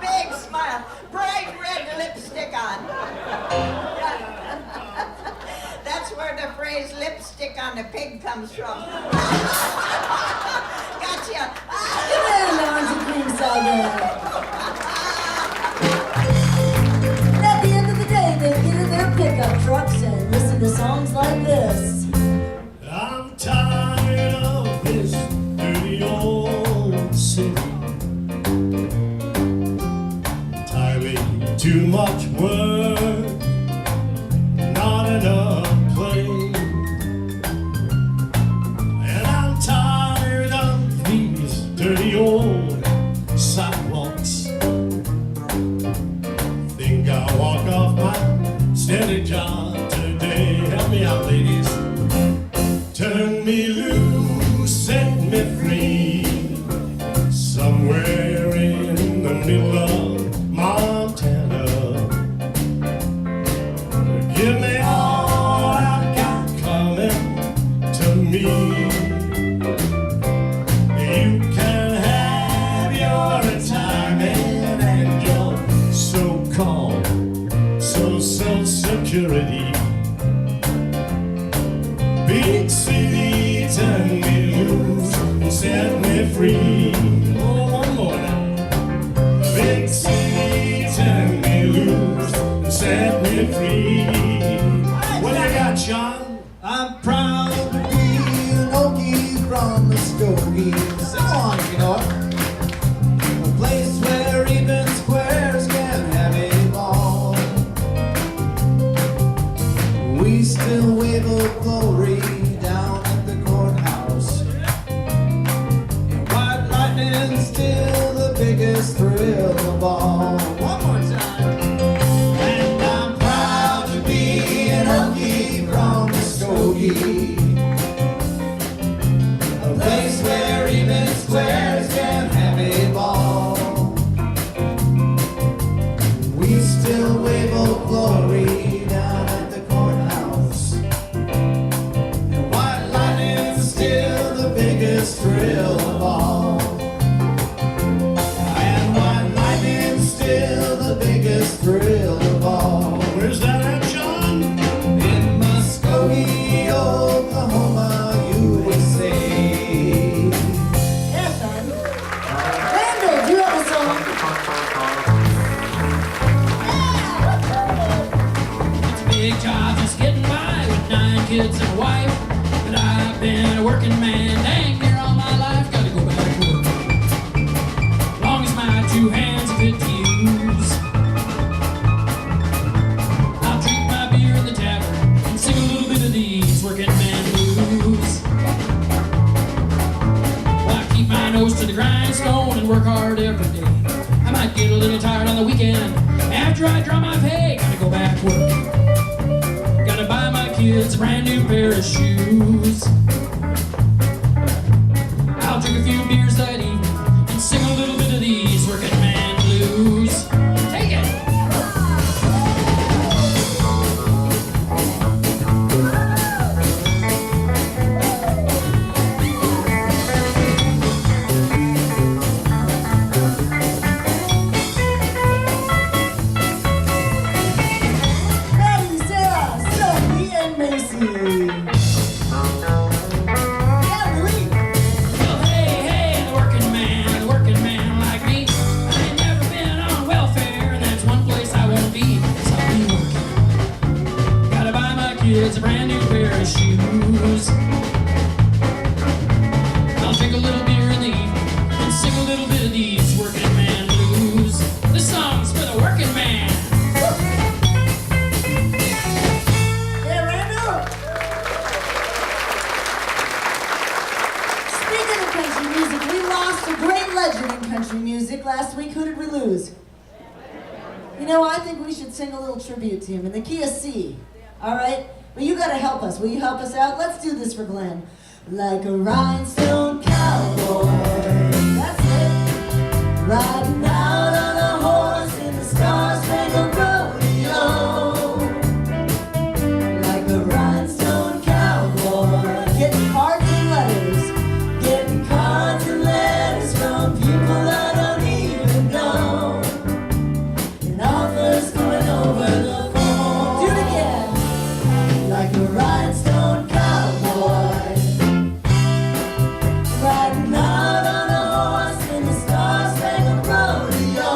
big smile, bright red lipstick on. Yeah. That's where the phrase lipstick on a pig comes from. Gotcha. And on to Queen Saga. And at the end of the day, they get in their pickup trucks and listen to songs like this. I'm tired of this dirty old city. Entirely too much work, not enough play. And I'm tired of these dirty old sidewalks. Think I'll walk off my steady job today. Help me out, ladies. Turn me loose, set me free. Somewhere in the middle of Montana. Give me all I've got coming to me. You can have your retirement and your so-called social security. Big city, turn me loose and set me free. Oh, one more now. Big city, turn me loose and set me free. What you got, Sean? I'm proud to be an Okie from Muskogee. Sing along if you know it. A place where even squares can have a ball. We still wave a glory down at the courthouse. And white lightning's still the biggest thrill of all. One more time. And I'm proud to be an Okie from Muskogee. A place where even squares can have a ball. We still wave old glory down at the courthouse. And white lightning's still the biggest thrill of all. And white lightning's still the biggest thrill of all. Where's that at, Sean? In Muskogee, Oklahoma, USA. Yeah, son. Randall, do you have a song? Big job just getting by with 9 kids and a wife. But I've been a working man dang near all my life. Gotta go back to work. Long as my 2 hands are fit to use. I'll drink my beer in the tavern and sing a little bit of these working man blues. Well, I keep my nose to the grindstone and work hard every day. I might get a little tired on the weekend. After I draw my pay, gotta go back to work. Gotta buy my kids a brand new pair of shoes. I'll drink a few beers that evening and sing a little bit of these working man blues. Take it! Maddie, Sarah, Sophie, and Macy. Yeah, Louis. Well, hey, the working man like me. I ain't never been on welfare, and that's one place I won't be, 'cause I'll be working. Gotta buy my kids a brand new pair of shoes. I'll drink a little beer in the evening and sing a little bit of these working man blues. This song's for the working man. country music. Last week, who did we lose? You know, I think we should sing a little tribute to him in the key of C. All right? But you gotta help us. Will you help us out? Let's do this for Glenn. Like a rhinestone cowboy. That's it. Riding out on a horse in the star-spangled rodeo. Like a rhinestone cowboy. Getting cards and letters. Getting cards and letters from people I don't even know. And offers coming over the phone. Do it again. Like a rhinestone cowboy. Riding out on a horse in the star-spangled rodeo.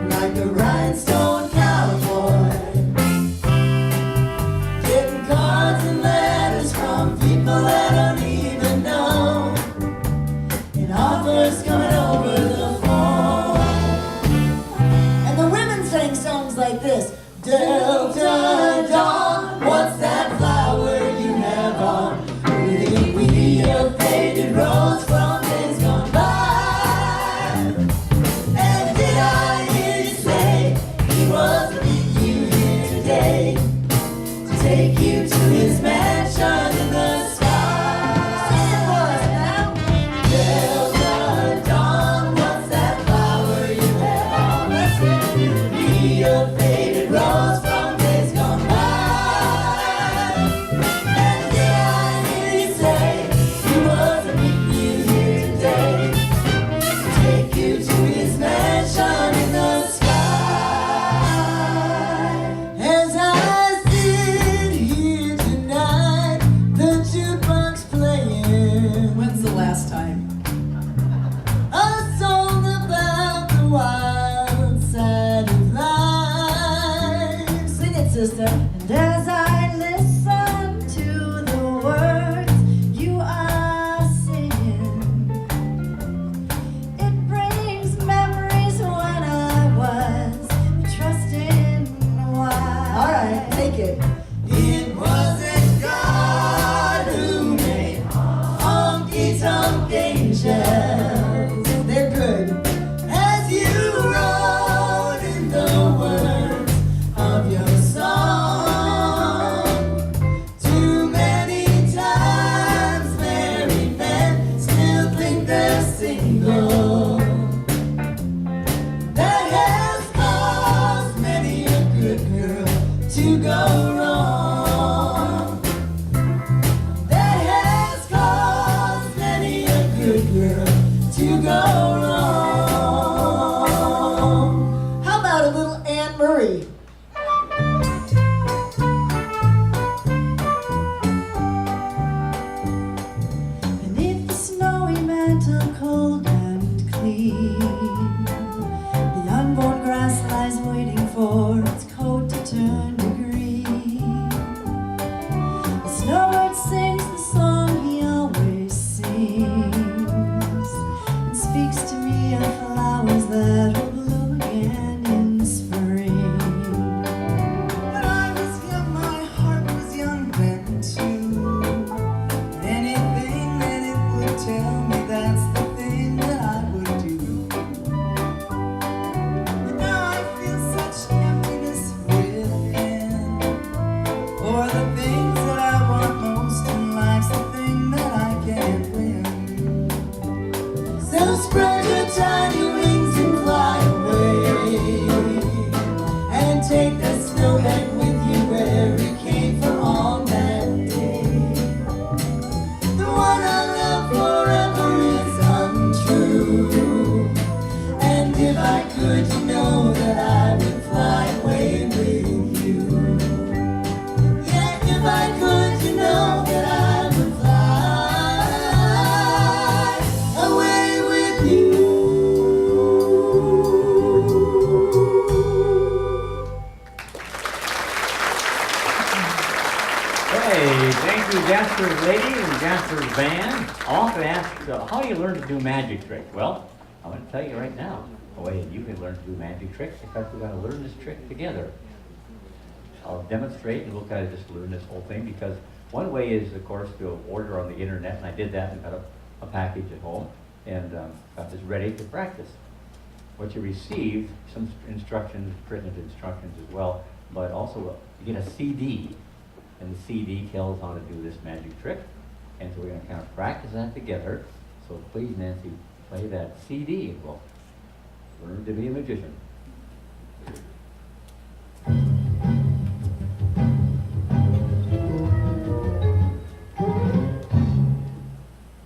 Like a rhinestone cowboy. Getting cards and letters from people I don't even know. And offers coming over the phone. And the women sang songs like this. Delta Dawn, what's that flower you have on? Will it be a faded rose from days gone by? And did I hear you say he was meeting you here today to take you to his mansion in the sky? Sing it for us now. Delta Dawn, what's that flower you have on? Let's see. Will it be a faded rose from days gone by? And did I hear you say he was meeting you here today to take you to his mansion in the sky? As I sit here tonight, the jukebox playing. When's the last time? A song about the wild side of life. Sing it, sister. And as I listen to the words you are singing, it brings memories when I was trusting wise. All right, take it. It wasn't God who made honky-tonk angels. They're good. As you wrote in the words of your song, too many times married men still think they're single. That has caused many a good girl to go wrong. That has caused many a good girl to go wrong. How about a little Anne Marie? Beneath the snowy mantle, cold and clean, the unborn grass lies waiting for its coat to turn to green. The snowbird sings the song he always sings and speaks to me of flowers that will bloom again in spring. When I was young, my heart was young then too. Anything that it would tell me, that's the thing that I would do. But now I feel such emptiness within. For the things that I want most in life's the thing that I can't win. So spread your tiny wings and fly away, and take that snowman with you where it came from on that day. The one I love forever is untrue, and if I could, you know that I would fly away with you. Yeah, if I could, you know that I would fly away with you. Hey, thank you, Jasper's lady and Jasper's band. I often ask, how do you learn to do magic tricks? Well, I'm going to tell you right now, the way you can learn to do magic tricks. In fact, we're going to learn this trick together. I'll demonstrate, and we'll kind of just learn this whole thing, because one way is, of course, to order on the internet, and I did that and got a package at home. and got this ready to practice. What you received, some instructions, printed instructions as well, but also you get a CD, and the CD tells how to do this magic trick. And so we're going to kind of practice that together. So please, Nancy, play that CD and we'll learn to be a magician.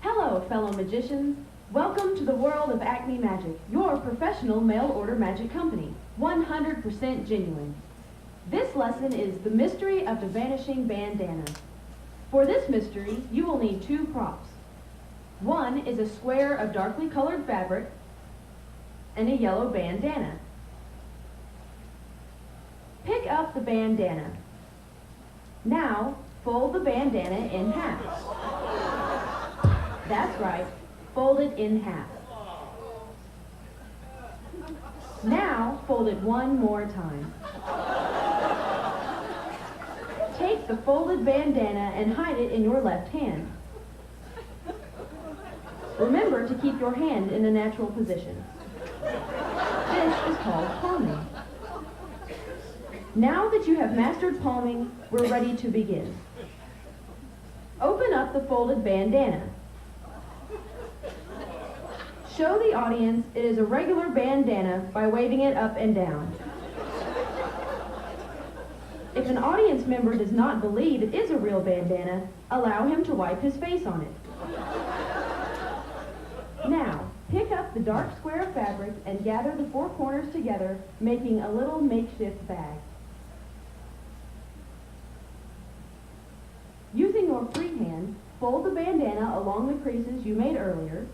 Hello, fellow magicians. Welcome to the world of Acme Magic, your professional mail-order magic company, 100% genuine. This lesson is the mystery of the vanishing bandana. For this mystery, you will need 2 props. One is a square of darkly colored fabric and a yellow bandana. Pick up the bandana. Now, fold the bandana in half. That's right, fold it in half. Now, fold it one more time. Take the folded bandana and hide it in your left hand. Remember to keep your hand in a natural position. This is called palming. Now that you have mastered palming, we're ready to begin. Open up the folded bandana. Show the audience it is a regular bandana by waving it up and down. If an audience member does not believe it is a real bandana, allow him to wipe his face on it. Now, pick up the dark square of fabric and gather the 4 corners together, making a little makeshift bag. Using your free hand, fold the bandana along the creases you made earlier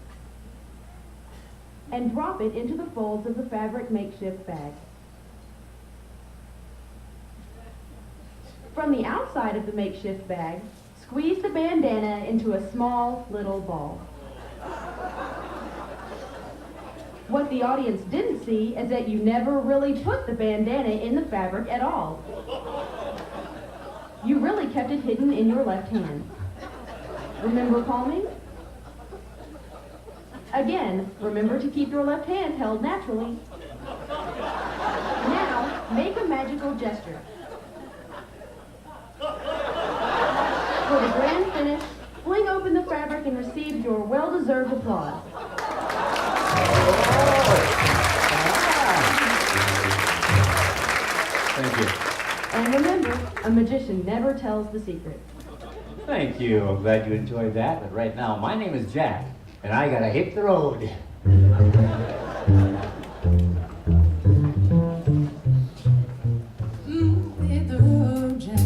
and drop it into the folds of the fabric makeshift bag. From the outside of the makeshift bag, squeeze the bandana into a small little ball. What the audience didn't see is that you never really put the bandana in the fabric at all. You really kept it hidden in your left hand. Remember palming? Again, remember to keep your left hand held naturally. Now, make a magical gesture. For the grand finish, fling open the fabric and receive your well-deserved applause. Thank you. And remember, a magician never tells the secret. Thank you. I'm glad you enjoyed that. But right now, my name is Jack, and I gotta hit the road. Hit the road, Jack.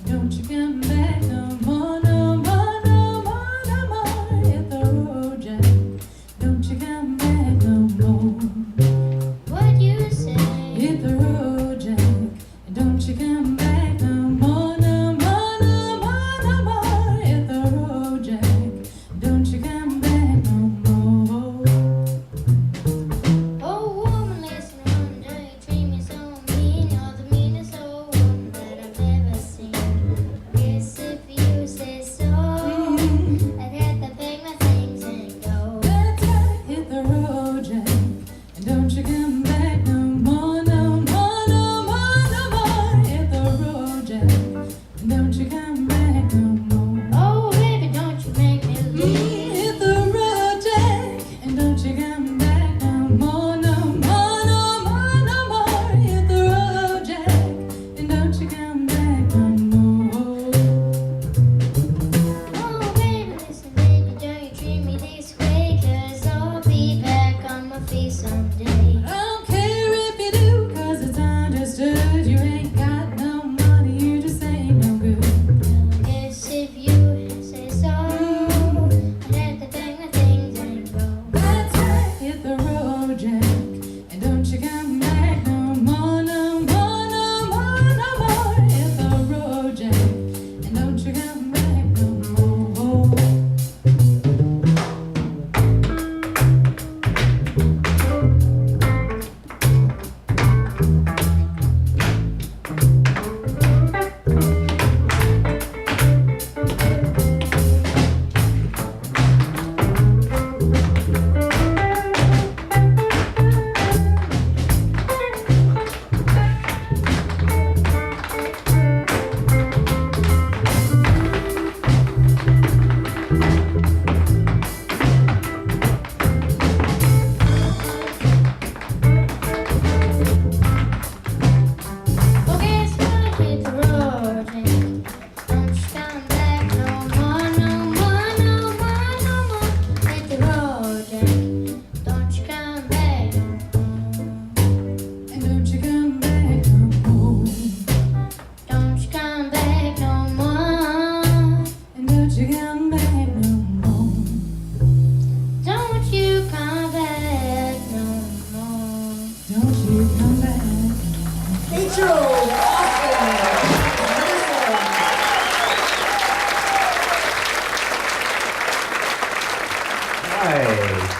Don't you come back no more, no more, no more, no more. Hit the road, Jack. Don't you come back no more. What you say? Hit the road, Jack. Don't you come back no more, no more, no more, no more. Hit the road, Jack. Don't you come back no more. Oh, woman, listen, woman, do you treat me so mean? You're the meanest old woman that I've ever seen. Guess if you say so, I'd have to pack my things and go. That's right, hit the road, Jack. And don't you come back no more, no more, no more, no more. Hit the road, Jack. And don't you come back no more. Oh, baby, don't you make me leave. Hit the road, Jack. And don't you come back no more, no more, no more, no more. Hit the road, Jack. And don't you come back no more. Oh, baby, listen, baby, don't you treat me this way? 'Cause I'll be back on my feet someday. I don't care if you do, 'cause it's understood. You ain't got no money, you just ain't no good.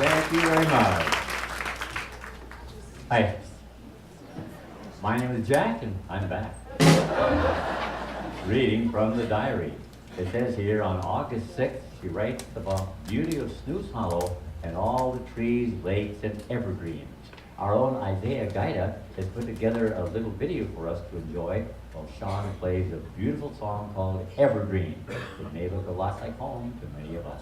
Thank you very much. Hi. My name is Jack, and I'm back. Reading from the diary. It says here on August 6th, she writes about the beauty of Snooze Hollow and all the trees, lakes, and evergreens. Our own Isaiah Gaida has put together a little video for us to enjoy while Sean plays a beautiful song called Evergreen. It may look a lot like home to many of us.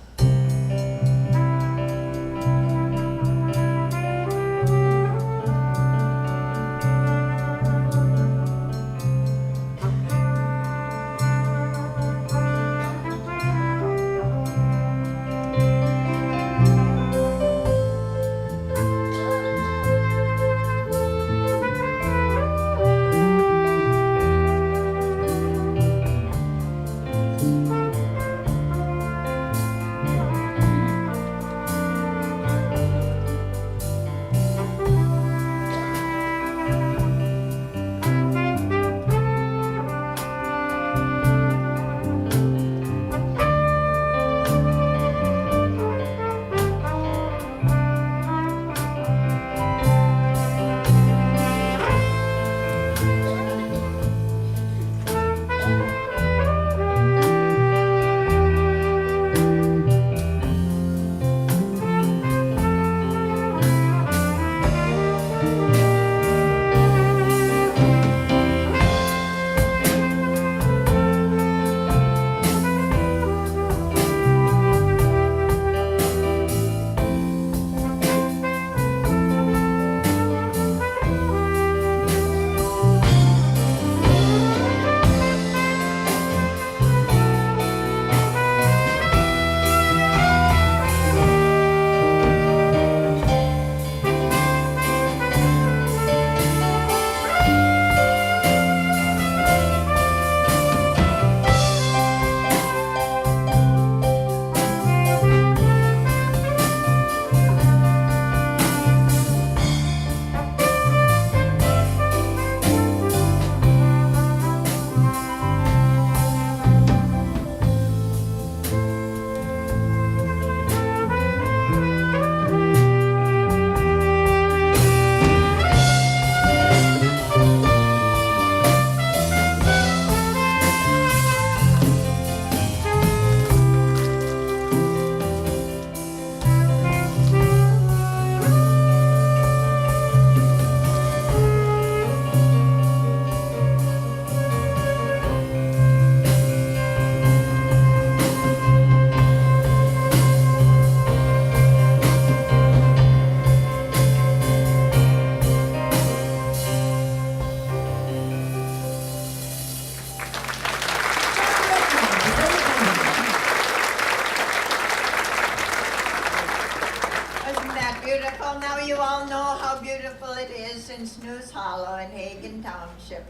Beautiful. Now you all know how beautiful it is in Snooze Hollow in Hagen Township.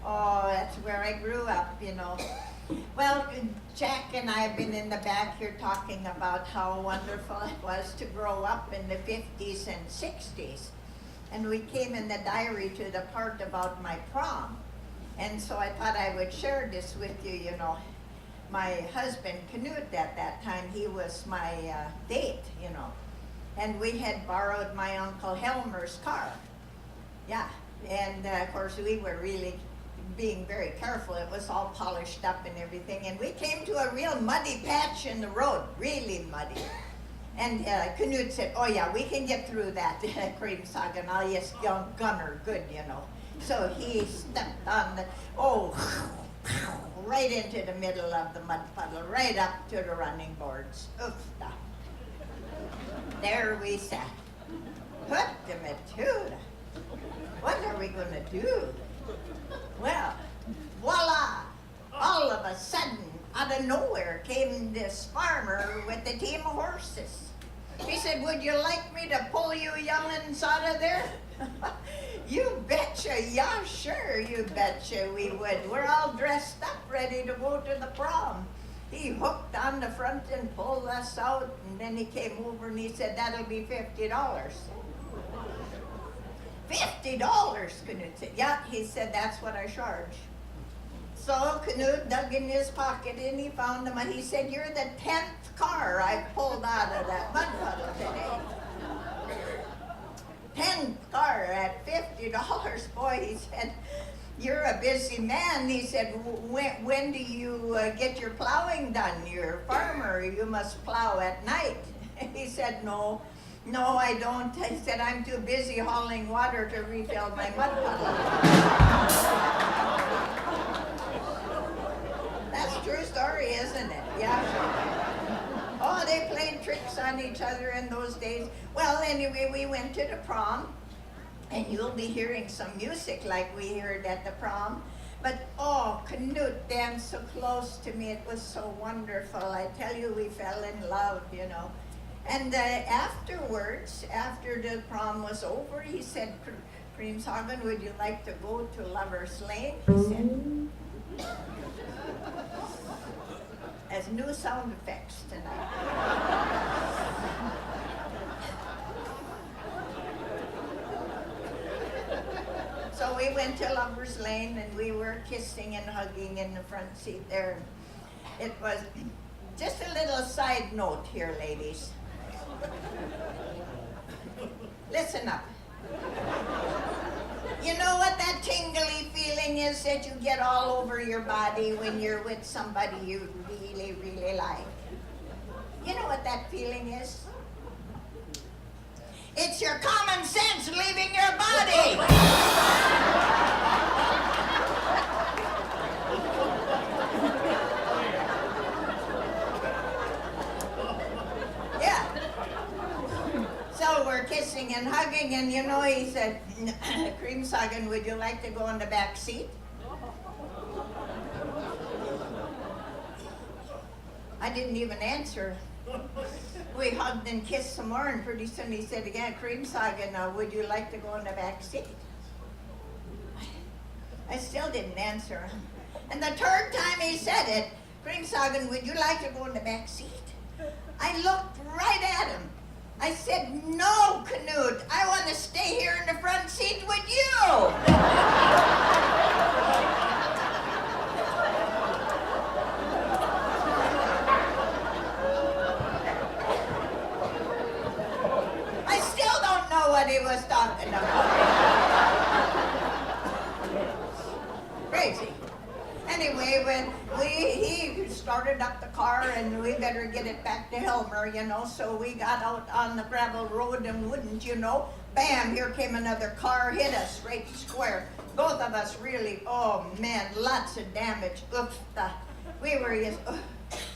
Oh, that's where I grew up, you know. Well, Jack and I have been in the back here talking about how wonderful it was to grow up in the 50s and 60s. And we came in the diary to the part about my prom. And so I thought I would share this with you, you know. My husband, Knut, at that time, he was my date, you know. And we had borrowed my Uncle Helmer's car. Yeah, and of course we were really being very careful. It was all polished up and everything. And we came to a real muddy patch in the road, really muddy. And Knut said, oh yeah, we can get through that, Creamsagan. I'll just gunner good, you know. So he stepped on the, right into the middle of the mud puddle, right up to the running boards. Oof, there we sat. What the Matilda? What are we going to do? Well, voila! All of a sudden, out of nowhere, came this farmer with a team of horses. He said, would you like me to pull you young'uns out of there? You betcha, yeah, sure, you betcha we would. We're all dressed up, ready to go to the prom. He hooked on the front and pulled us out, and then he came over and he said, that'll be $50. $50, Knut said. Yeah, he said, that's what I charge. So Knut dug in his pocket and he found them, and he said, you're the 10th car I pulled out of that mud puddle today. 10th car at $50. Boy, he said, you're a busy man. He said, when do you get your plowing done? You're a farmer. You must plow at night. He said, no, I don't. He said, I'm too busy hauling water to refill my mud puddle. That's a true story, isn't it? Yeah. Oh, they played tricks on each other in those days. Well, anyway, we went to the prom. And you'll be hearing some music like we heard at the prom. But, oh, Knut danced so close to me. It was so wonderful. I tell you, we fell in love, you know. And afterwards, after the prom was over, he said, Creamshagen, would you like to go to Lover's Lane? He said, as new sound effects tonight. So we went to Lover's Lane and we were kissing and hugging in the front seat there. It was just a little side note here, ladies. Listen up. You know what that tingly feeling is that you get all over your body when you're with somebody you really, really like? You know what that feeling is? It's your common sense leaving your body. Yeah. So we're kissing and hugging, and you know, he said, Creamshagen, would you like to go in the back seat? I didn't even answer. We hugged and kissed some more, and pretty soon he said again, Creamshagen, would you like to go in the back seat? I still didn't answer. And the third time he said it, Creamshagen, would you like to go in the back seat? I looked right at him. I said, no, Knut, I want to stay here in the front seat with you. What he was talking about. Crazy. Anyway, when he started up the car and we better get it back to Helmer, you know, so we got out on the gravel road and wouldn't, you know, bam, here came another car, hit us right square. Both of us really, oh man, lots of damage. Oops, we were just,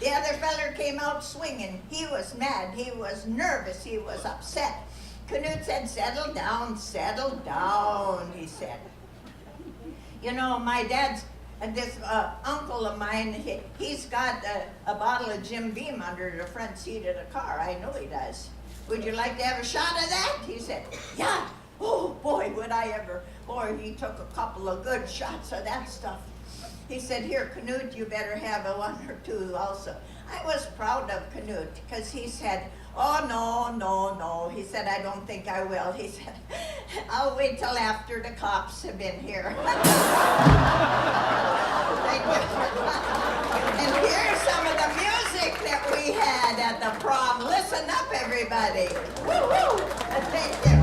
the other feller came out swinging. He was mad, he was nervous, he was upset. Knut said, settle down, he said. You know, my dad's, this uncle of mine, he's got a bottle of Jim Beam under the front seat of the car. I know he does. Would you like to have a shot of that? He said, yeah. Oh, boy, would I ever. Boy, he took a couple of good shots of that stuff. He said, here, Knut, you better have a one or two also. I was proud of Knut because he said, oh, no. He said, I don't think I will. He said, I'll wait till after the cops have been here. Thank you. And here's some of the music that we had at the prom. Listen up, everybody. Woo-hoo. Thank you.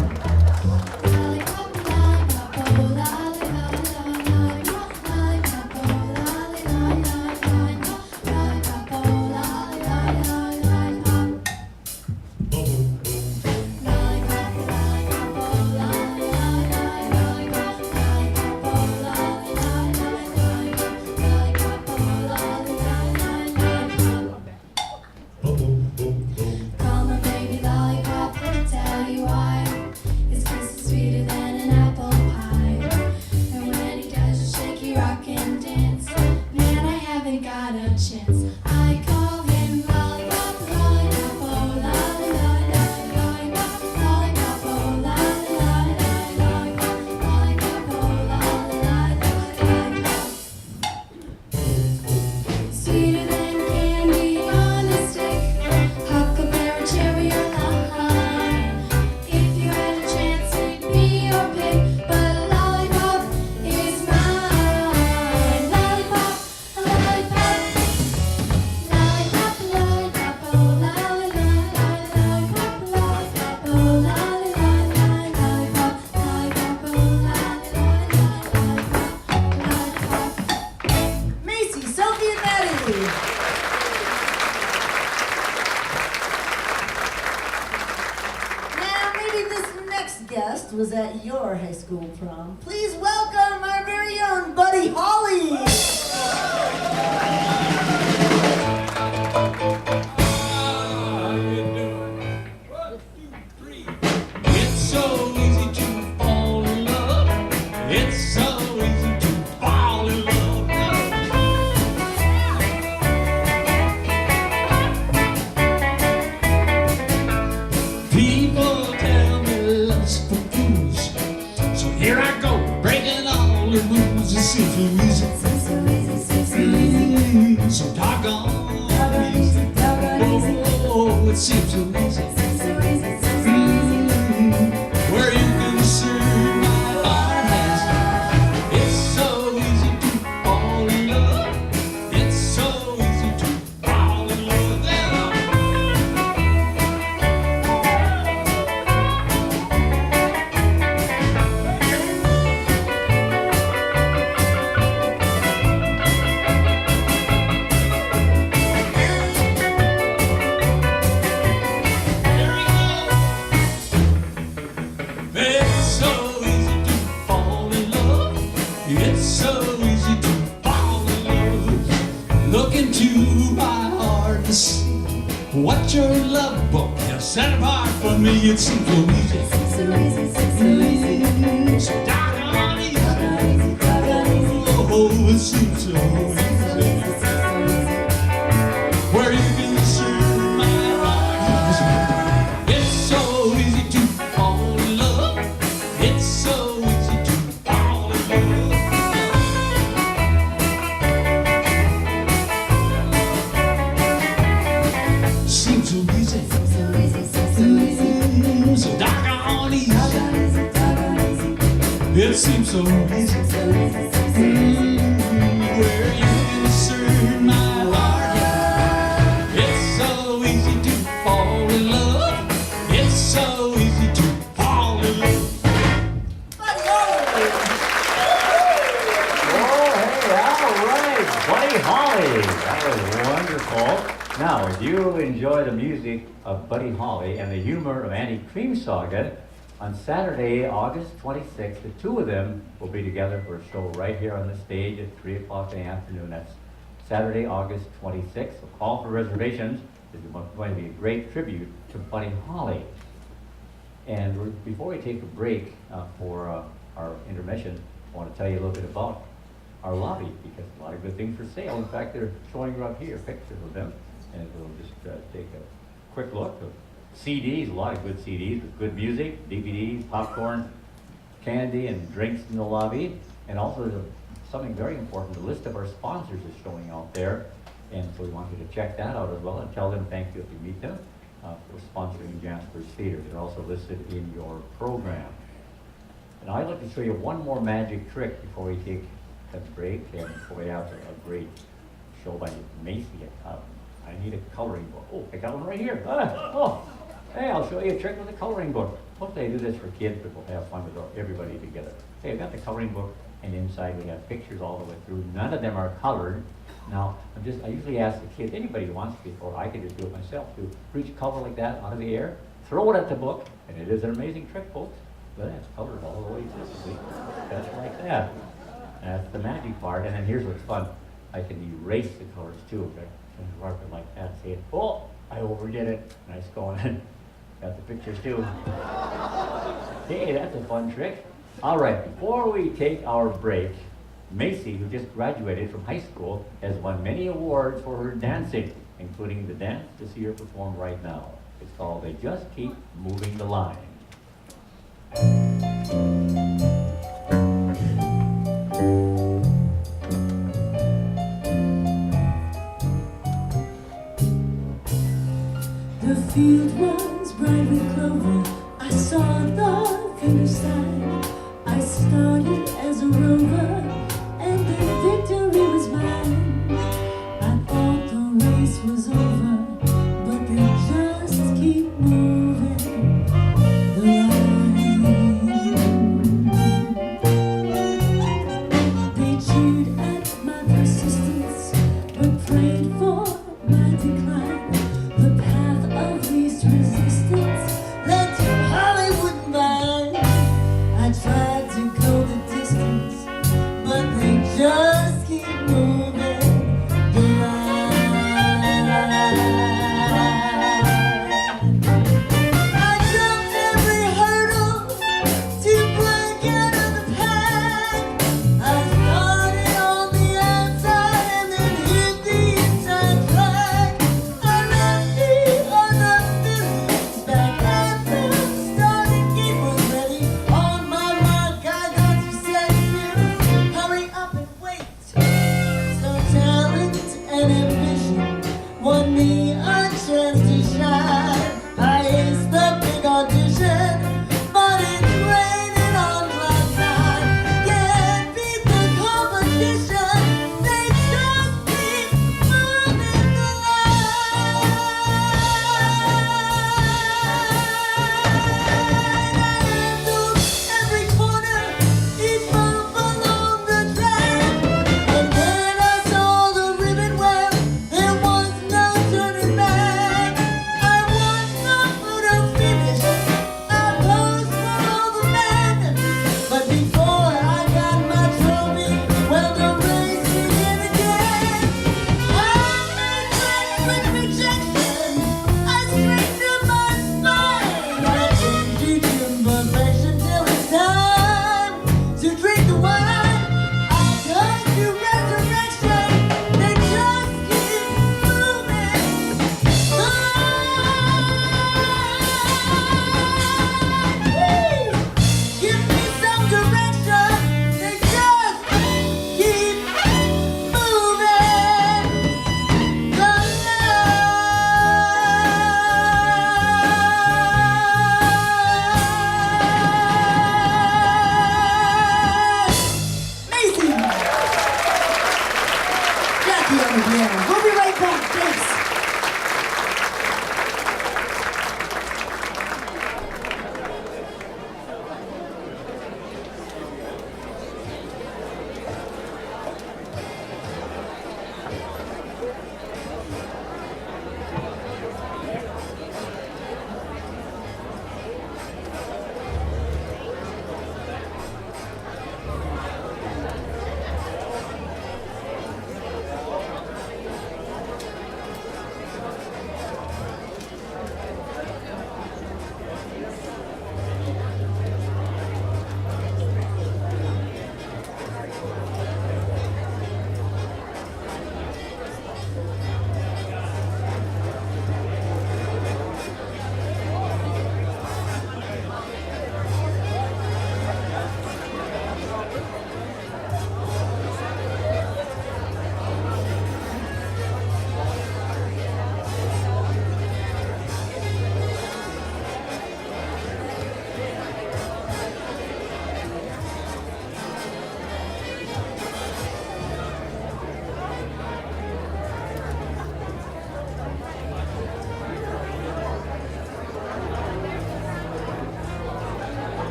Holly. Now, maybe this next guest was at your high school prom. Please welcome our very own Buddy Holly. It's so easy to fall in love. It's so easy to fall in love. People tell me love's for fools, so here I go, breaking all the rules. It seems so easy, so doggone easy. Oh, it seems so easy. Where you can serve my heart. It's so easy to fall in love. It's so easy to fall in love. It's so easy to fall in love. It's so easy to fall in love. Look into my heart to see what your love book has set apart for me. It seems so easy. So doggone easy. Oh, it seems so easy. Where you can serve my heart. It's so easy to fall in love. It's so easy to fall in love. Seems so easy. So doggone easy. It seems so easy. Where you can serve my heart. It's so easy to fall in love. It's so easy to fall in love. Buddy Holly. Oh, hey, all right, Buddy Holly. That was wonderful. Now, if you enjoy the music of Buddy Holly and the humor of Annie Creamsaga, on Saturday, August 26th, the two of them will be together for a show right here on the stage at 3 o'clock in the afternoon. That's Saturday, August 26th. So call for reservations. It's going to be a great tribute to Buddy Holly. And before we take a break for our intermission, I want to tell you a little bit about our lobby, because a lot of good things for sale. In fact, they're showing right here pictures of them, and we'll just take a quick look of CDs, a lot of good CDs with good music, DVDs, popcorn, candy, and drinks in the lobby. And also there's something very important, the list of our sponsors is showing out there. And so we want you to check that out as well and tell them thank you if you meet them for sponsoring Jasper's Theater. They're also listed in your program. And I'd like to show you one more magic trick before we take a break and before we have a great show by Macy. I need a coloring book. Oh, I got one right here. Hey, I'll show you a trick with a coloring book. Hopefully I do this for kids, but we'll have fun with everybody together. Hey, I've got the coloring book, and inside we have pictures all the way through. None of them are colored. Now, I usually ask the kids, anybody who wants to, or I can just do it myself, to reach a color like that out of the air, throw it at the book, and it is an amazing trick, folks. But it's colored all the way through. Just like that. That's the magic part. And then here's what's fun. I can erase the colors too. If I can rub it like that, say it, oh, I overdid it. Nice going. Got the pictures too. Hey, that's a fun trick. All right, before we take our break, Macy, who just graduated from high school, has won many awards for her dancing, including the dance to see her perform right now. It's called They Just Keep Moving the Line. The field was bright with clover. I saw the finish sign. I started as a rover, and the victory was mine. I thought the race was over, but they just keep moving the line. They cheered at my persistence, but prayed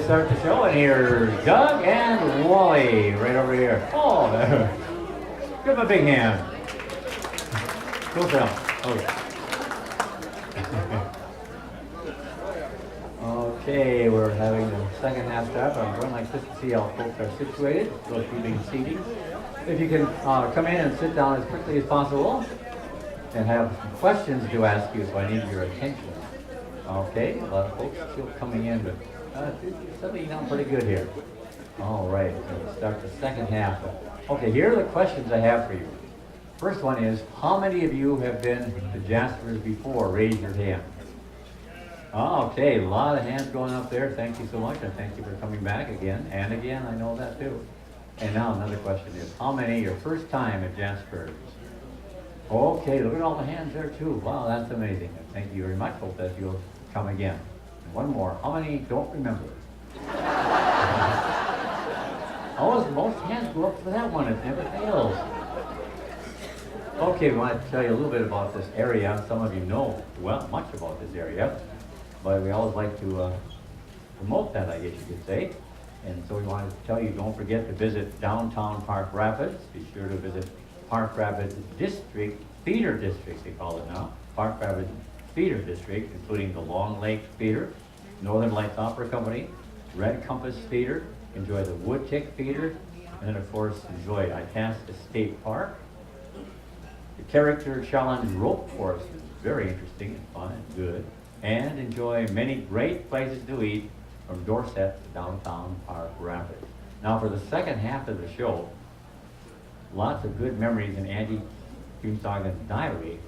start the show, and here's Doug and Wally right over here. Oh, give him a big hand. Cool film. Oh, yeah. Okay, we're having the second half start. I'm going like this to see how folks are situated. Go keeping seating. If you can come in and sit down as quickly as possible, and have some questions to ask you, so I need your attention. Okay, a lot of folks still coming in, but settling down pretty good here. All right, so we'll start the second half. Okay, here are the questions I have for you. First one is, how many of you have been to Jasper's before? Raise your hand. Oh, okay, a lot of hands going up there. Thank you so much, and thank you for coming back again and again. I know that too. And now another question is, how many your first time at Jasper's? Okay, look at all the hands there too. Wow, that's amazing. Thank you very much. Hope that you'll come again. And one more. How many don't remember? Oh, most hands go up for that one. It never fails. Okay, I want to tell you a little bit about this area. Some of you know much about this area, but we always like to promote that, I guess you could say. And so we wanted to tell you, don't forget to visit downtown Park Rapids. Be sure to visit Park Rapids District, Theater District, they call it now. Park Rapids Theater District, including the Long Lake Theater, Northern Lights Opera Company, Red Compass Theater, enjoy the Wood Tick Theater, and then of course enjoy Itasca State Park. The Character Challenge Rope Course is very interesting and fun and good. And enjoy many great places to eat from Dorset to downtown Park Rapids. Now for the second half of the show, lots of good memories in Andy Kuhnsagen's diary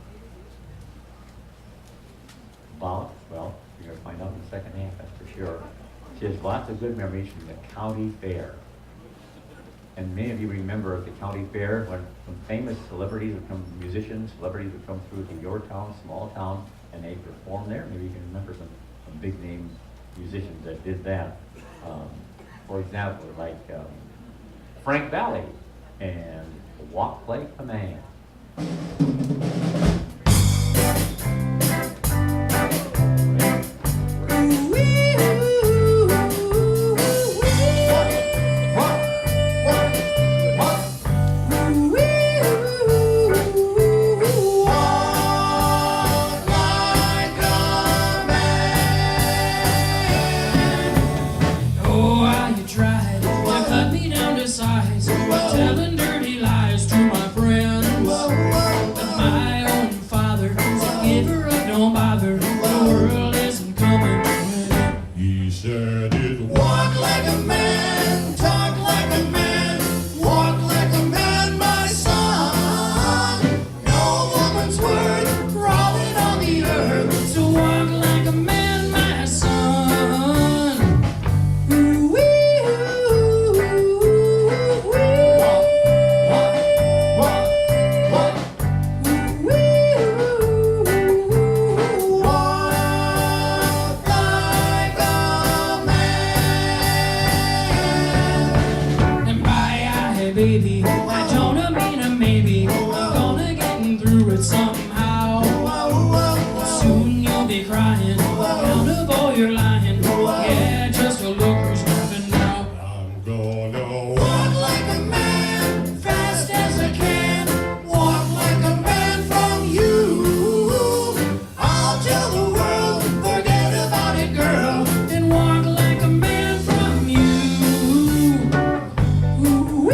about, well, you're going to find out in the second half, that's for sure. She has lots of good memories from the county fair. And many of you remember the county fair when famous celebrities would come, musicians, celebrities would come through to your town, small town, and they perform there. Maybe you can remember some big name musicians that did that. For example, like Frank Valli and Walk Like a Man. Telling dirty lies to my friends. But my own father said, give her up, don't bother. The world isn't coming. He said it. Walk like a man, talk like a man, walk like a man, my son. No woman's worth crawling on the earth. So walk like a man, my son. Baby, I don't mean a maybe. I'm gonna get through it somehow. Soon you'll be crying, count of all your lying. Yeah, just a look who's laughing now. I'm gonna walk like a man, fast as I can. Walk like a man from you. I'll tell the world, forget about it, girl. And walk like a man from you. Ooh,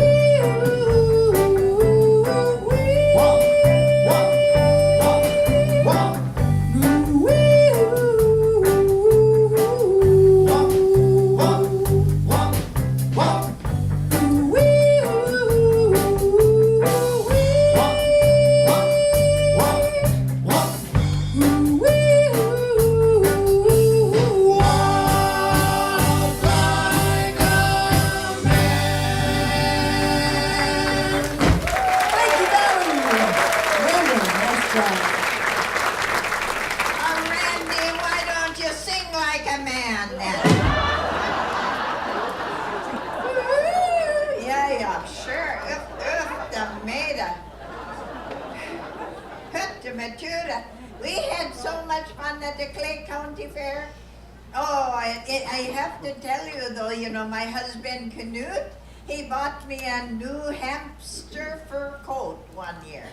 have to tell you though, you know, my husband Canute, he bought me a New Hampshire fur coat one year.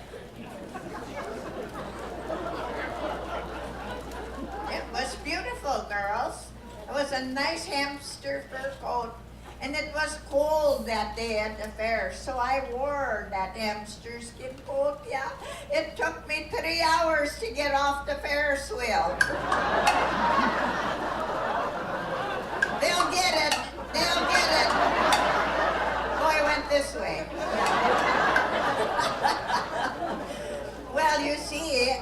It was beautiful, girls. It was a nice hamster fur coat. And it was cold that day at the fair, so I wore that hamster skin coat, yeah. It took me 3 hours to get off the Ferris wheel. They'll get it. They'll get it. Oh, I went this way. Well, you see,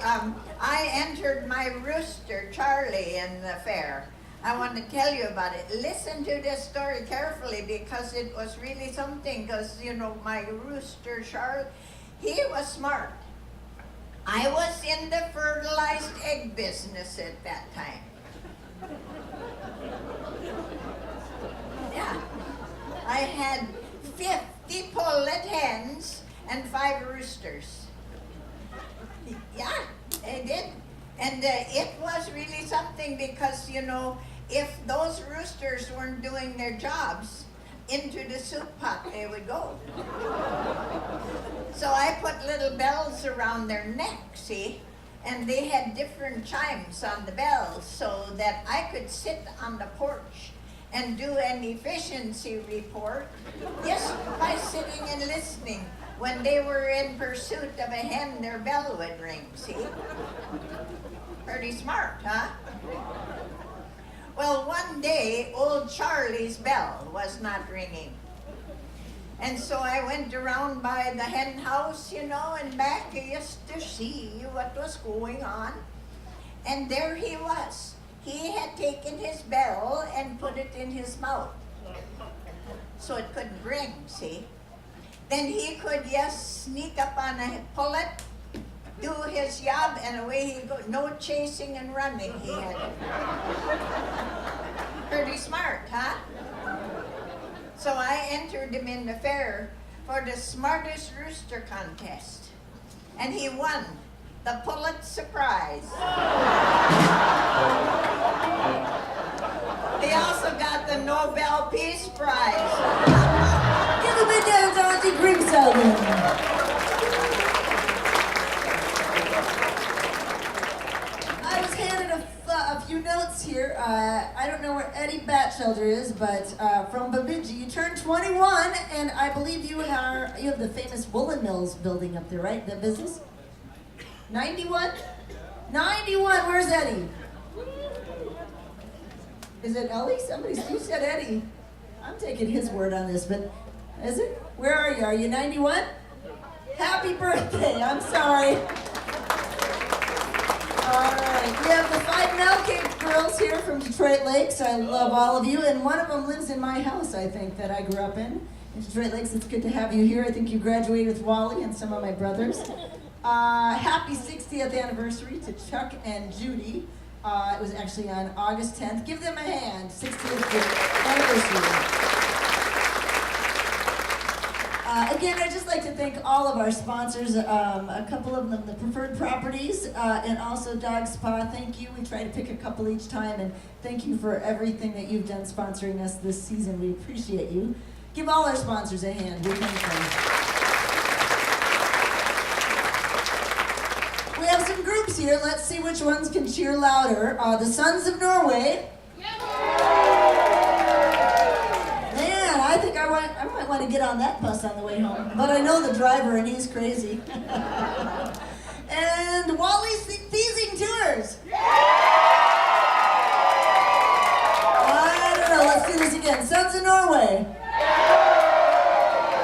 I entered my rooster, Charlie, in the fair. I want to tell you about it. Listen to this story carefully because it was really something. Because, you know, my rooster, Charlie, he was smart. I was in the fertilized egg business at that time. Yeah. I had 50 pullet hens and 5 roosters. Yeah, I did. And it was really something because, you know, if those roosters weren't doing their jobs, into the soup pot they would go. So I put little bells around their neck, see? And they had different chimes on the bells so that I could sit on the porch and do an efficiency report just by sitting and listening. When they were in pursuit of a hen, their bell would ring, see? Pretty smart, huh? Well, one day, old Charlie's bell was not ringing. And so I went around by the hen house, you know, and back just to see what was going on. And there he was. He had taken his bell and put it in his mouth. So it couldn't ring, see? Then he could just sneak up on a pullet, do his job, and away he go. No chasing and running he had. Pretty smart, huh? So I entered him in the fair for the smartest rooster contest. And he won the Pulitzer Prize. He also got the Nobel Peace Prize. Give a big hand to Auntie Grimselden. I was handed a few notes here. I don't know where Eddie Batchelder is, but from Bemidji. You turned 21, and I believe you have the famous Woolen Mills building up there, right? The business? 91? 91, where's Eddie? Is it Ellie? You said Eddie. I'm taking his word on this, but is it? Where are you? Are you 91? Happy birthday. I'm sorry. All right. We have the 5 Malcake girls here from Detroit Lakes. I love all of you, and one of them lives in my house, I think, that I grew up in Detroit Lakes. It's good to have you here. I think you graduated with Wally and some of my brothers. Happy 60th anniversary to Chuck and Judy. It was actually on August 10th. Give them a hand. 60th anniversary. Again, I'd just like to thank all of our sponsors, a couple of them, the Preferred Properties, and also Dog Spa. Thank you. We try to pick a couple each time, and thank you for everything that you've done sponsoring us this season. We appreciate you. Give all our sponsors a hand. We thank them. We have some groups here. Let's see which ones can cheer louder. The Sons of Norway. Man, I think I might want to get on that bus on the way home. But I know the driver, and he's crazy. And Wally's Thieving Tours. I don't know. Let's do this again. Sons of Norway.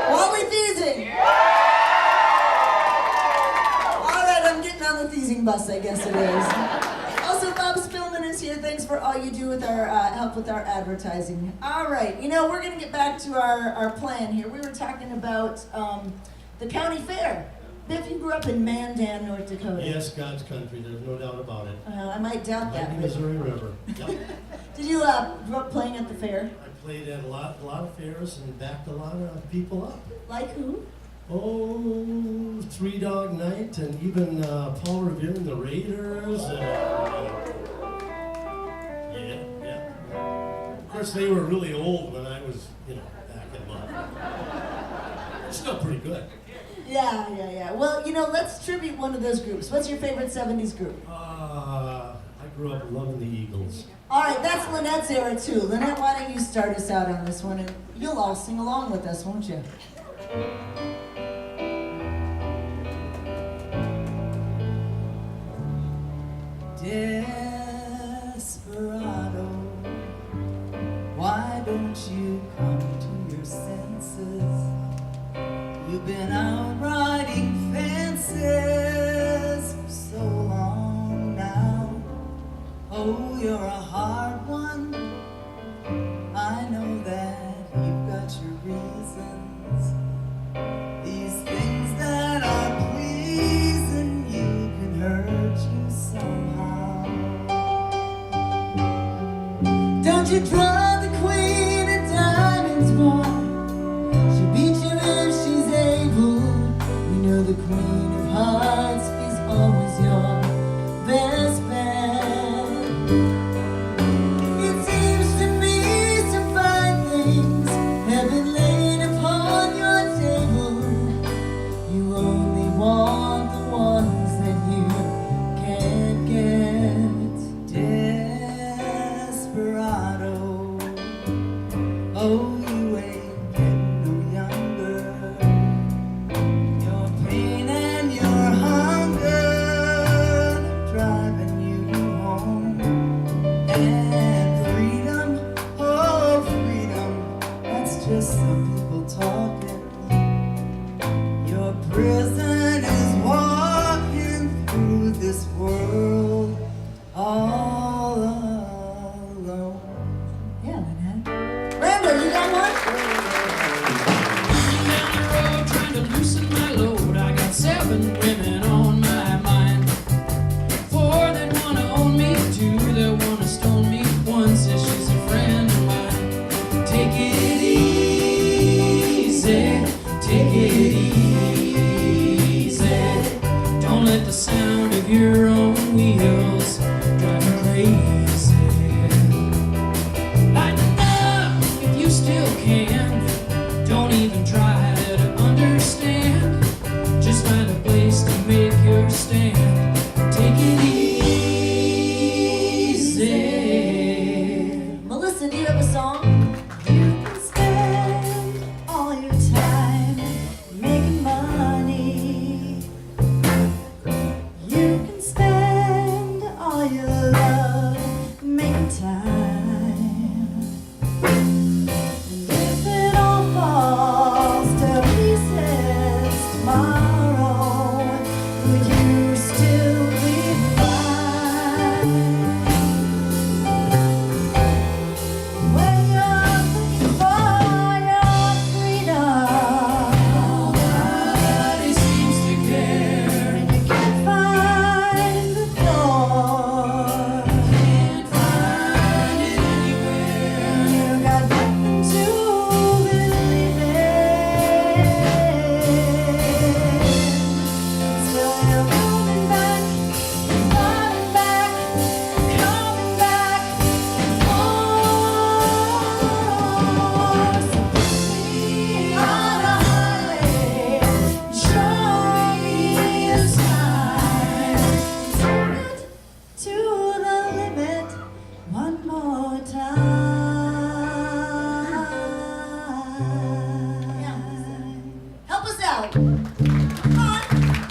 Wally Thieving. On the Thieving bus, I guess it is. Also, Bob Spillman is here. Thanks for all you do with our help with our advertising. All right, you know, we're going to get back to our plan here. We were talking about the county fair. Biff, you grew up in Mandan, North Dakota. Yes, God's country. There's no doubt about it. I might doubt that. Like the Missouri River. Yep. Did you grow up playing at the fair? I played at a lot of fairs and backed a lot of people up. Like who? Oh, Three Dog Night, and even Paul Revere and the Raiders. Yeah. course, they were really old when I was, backing them up. They're still pretty good. Yeah. Well, let's tribute one of those groups. What's your favorite 70s group? I grew up loving the Eagles. All right, that's Lynette's era too. Lynette, why don't you start us out on this one, and you'll all sing along with us, won't you? Desperado, why don't you come to your senses? You've been out riding fences for so long now. Oh, you're a hard one. I know that you've got your reasons. These things that are pleasing you can hurt you somehow. Don't you draw the queen of diamonds, boy? She'll beat you if she's able. You know the queen of hearts is always your best bet. It seems to me some fine things have been laid upon your table. You only want the ones that you can't get. Desperado, oh, you ain't getting no younger. Your pain and your hunger driving you home. And freedom, oh freedom, that's just some people talking. Your prison is walking through this world all alone. Yeah, Lynette. Randall, you got one? Running down the road trying to loosen my load. I got 7 women on my mind. 4 that wanna own me, 2 that wanna stone me. 1 says she's a friend of mine. Take it easy, take it easy. Don't let the sound of your own wheels drive you crazy. Lighten up if you still can. Don't even try to understand. Just find a place to make your stand. Take it easy. Melissa, do you have a song? You can spend all your time making money. You can spend all your love making time. And if it all falls to pieces tomorrow, would you still be mine? When you're looking for your freedom, Nobody seems to care. and you can't find the door, Can't find it anywhere. you got nothing to believe in. So you're coming back, coming back, coming back for. So put me on a highway, show me a sign. Turn it to the limit one more time. Help us out. Come on.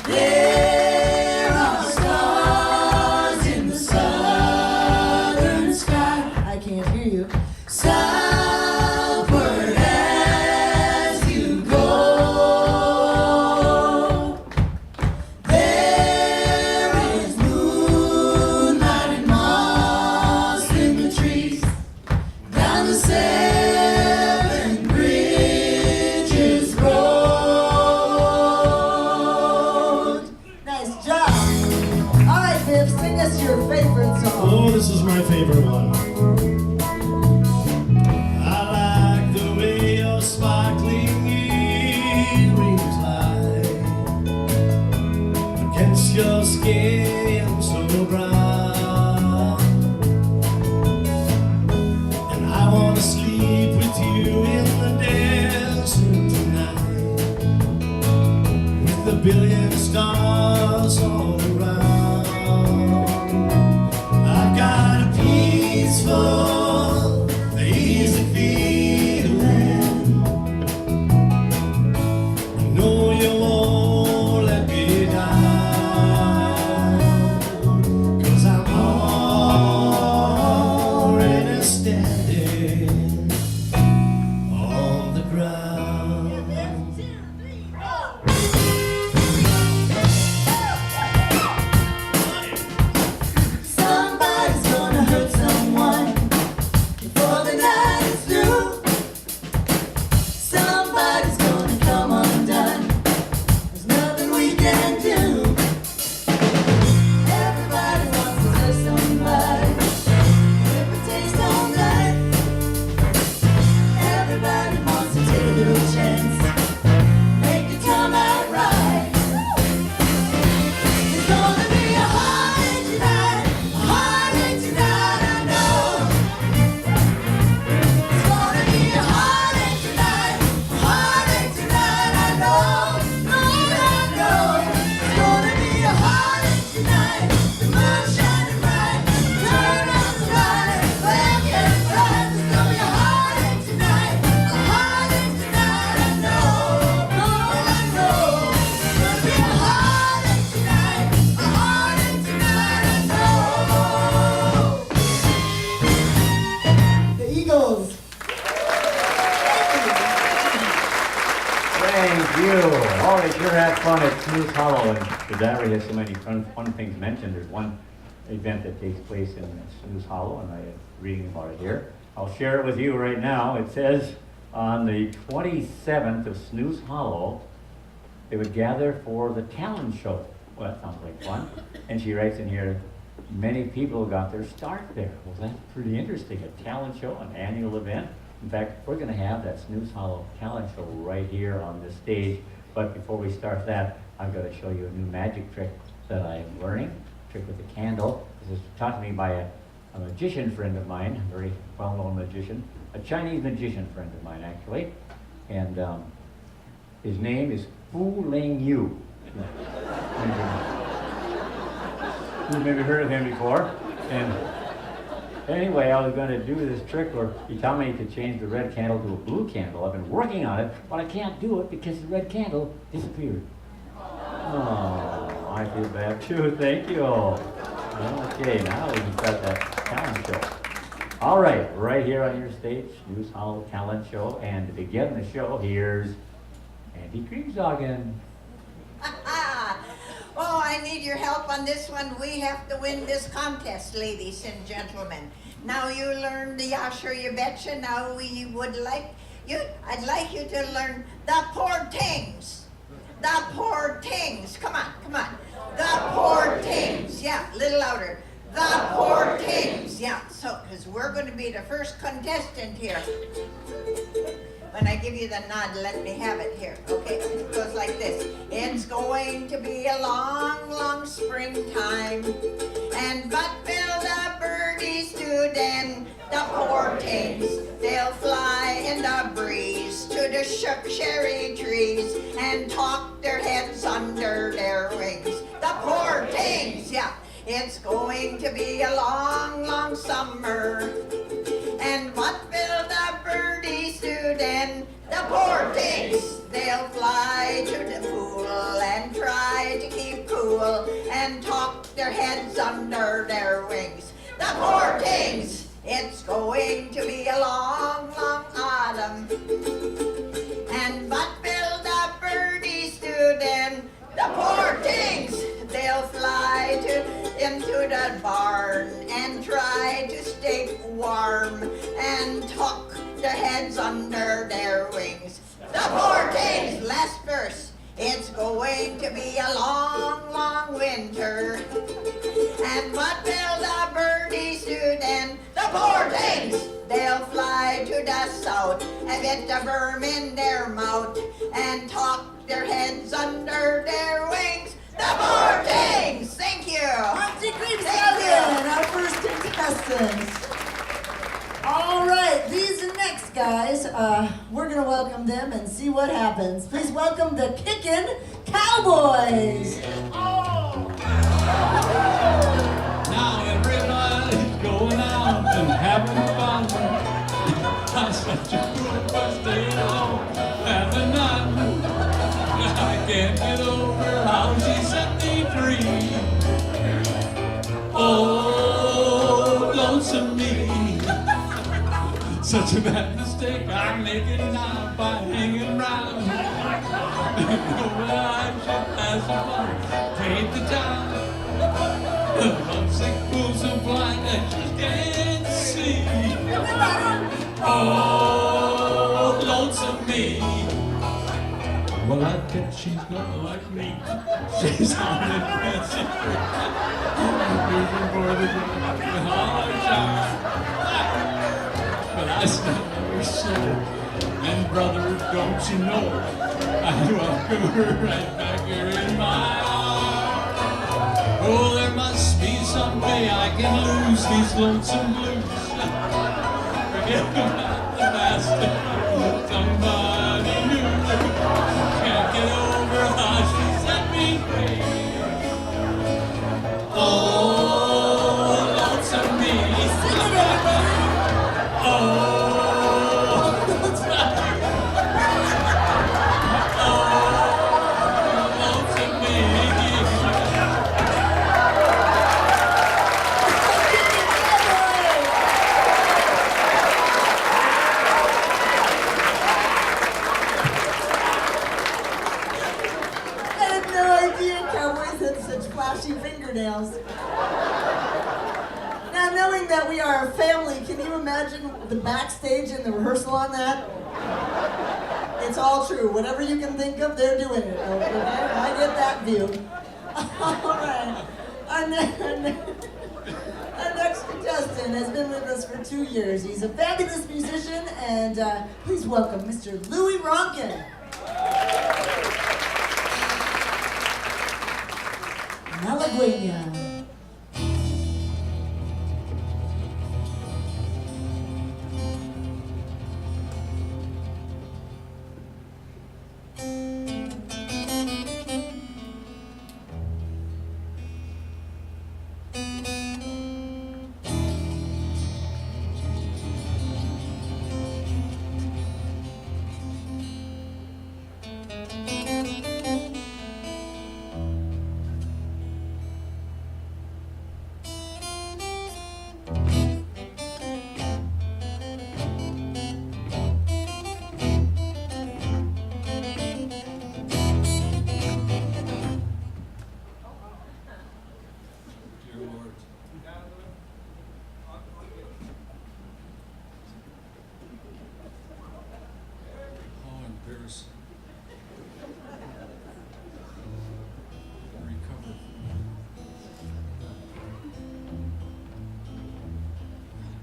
There are stars in the southern sky. I can't hear you. Southward as you go, there is moonlight and moss in the trees. Down the 7 bridges roll. you in the desert tonight, with a billion stars all around. I've got a peaceful, easy feeling. I know you won't let me down, 'cause I'm already standing on the ground. Somebody's gonna hurt someone before the night is through. Somebody's gonna come undone. There's nothing we can do. Everybody wants to hurt somebody. If it takes all night. Everybody wants to take a little chance. Make it come out right. It's gonna be a heartache tonight. A heartache tonight, I know. It's gonna be a heartache tonight. A heartache tonight, I know. Lord, I know. It's gonna be a heartache tonight. The moon shining bright. Turn out the light. Black and bright. It's gonna be a heartache tonight. A heartache tonight, I know. Lord, I know. It's gonna be a heartache tonight. A heartache tonight, I know. The Eagles. Thank you. Oh, they sure had fun at Snooze Hollow, and the diary has so many fun things mentioned. There's one event that takes place in Snooze Hollow, and I'm reading about it here. I'll share it with you right now. It says on the 27th of Snooze Hollow, they would gather for the talent show. Well, that sounds like fun. And she writes in here, many people got their start there. Well, that's pretty interesting. A talent show, an annual event. In fact, we're going to have that Snooze Hollow talent show right here on this stage. But before we start that, I've got to show you a new magic trick that I'm learning. Trick with a candle. This is taught to me by a magician friend of mine, a very well-known magician, a Chinese magician friend of mine, actually. And his name is Fu Ling Yu. You've maybe heard of him before. And anyway, I was going to do this trick where he told me to change the red candle to a blue candle. I've been working on it, but I can't do it because the red candle disappeared. Oh, I feel bad too. Thank you. Okay, now we can start that talent show. All right here on your stage, Snooze Hollow Talent Show. And to begin the show, here's Andy Kriegsagen. Oh, I need your help on this one. We have to win this contest, ladies and gentlemen. Now you learned the Yasher, you betcha. Now I'd like you to learn the poor things. The poor things. Come on. The poor things. Yeah, a little louder. The poor things. Yeah, so, because we're going to be the first contestant here. When I give you the nod, let me have it here. Okay, it goes like this. It's going to be a long, long springtime. And but will the birdies do then? The poor things, they'll fly in the breeze to the shook cherry trees and talk their heads under their wings. The poor things, yeah. It's going to be a long, long summer. And what will the birdies do then? The poor things, they'll fly to the pool and try to keep cool and tuck their heads under their wings. The poor things, it's going to be a long, long autumn. And what will the birdies do then? The poor things, they'll fly into the barn and try to stay warm and tuck their heads under their wings. The poor things, last verse. It's going to be a long, long winter. And what will the birdies do then? The poor things, they'll fly to the south and get the worm in their mouth and tuck their heads under their wings. The poor things! Thank you! Monty Kriegsagen, our first contestant. All right, these next guys, we're gonna welcome them and see what happens. Please welcome the Kickin' Cowboys. Now everybody's going out and having fun. I'm such a good first day alone, having none. I can't get over how she set me free. Oh, lonesome me. Such a bad mistake I'm making now by hanging around. Well, I should pass the fun, paint the town. Lovesick fools so blind that you can't see. Oh, lonesome me. Well, I bet she's not like me. She's on the fancy moving for the holler shower. But I still never said, and brother, don't you know, I welcome her right back here in my arms. Oh, there must be some way I can lose these lonesome blues. Forget about the master, somebody new. Can't get over how she set me free. Oh, lonesome me. Sing it, everybody. Oh, lonesome me. Such flashy fingernails. Now, knowing that we are a family, can you imagine the backstage and the rehearsal on that? It's all true. Whatever you can think of, they're doing it. Okay? I get that view. All right. Our next contestant has been with us for 2 years. He's a fabulous musician, and please welcome Mr. Louis Ronkin. Malagueña.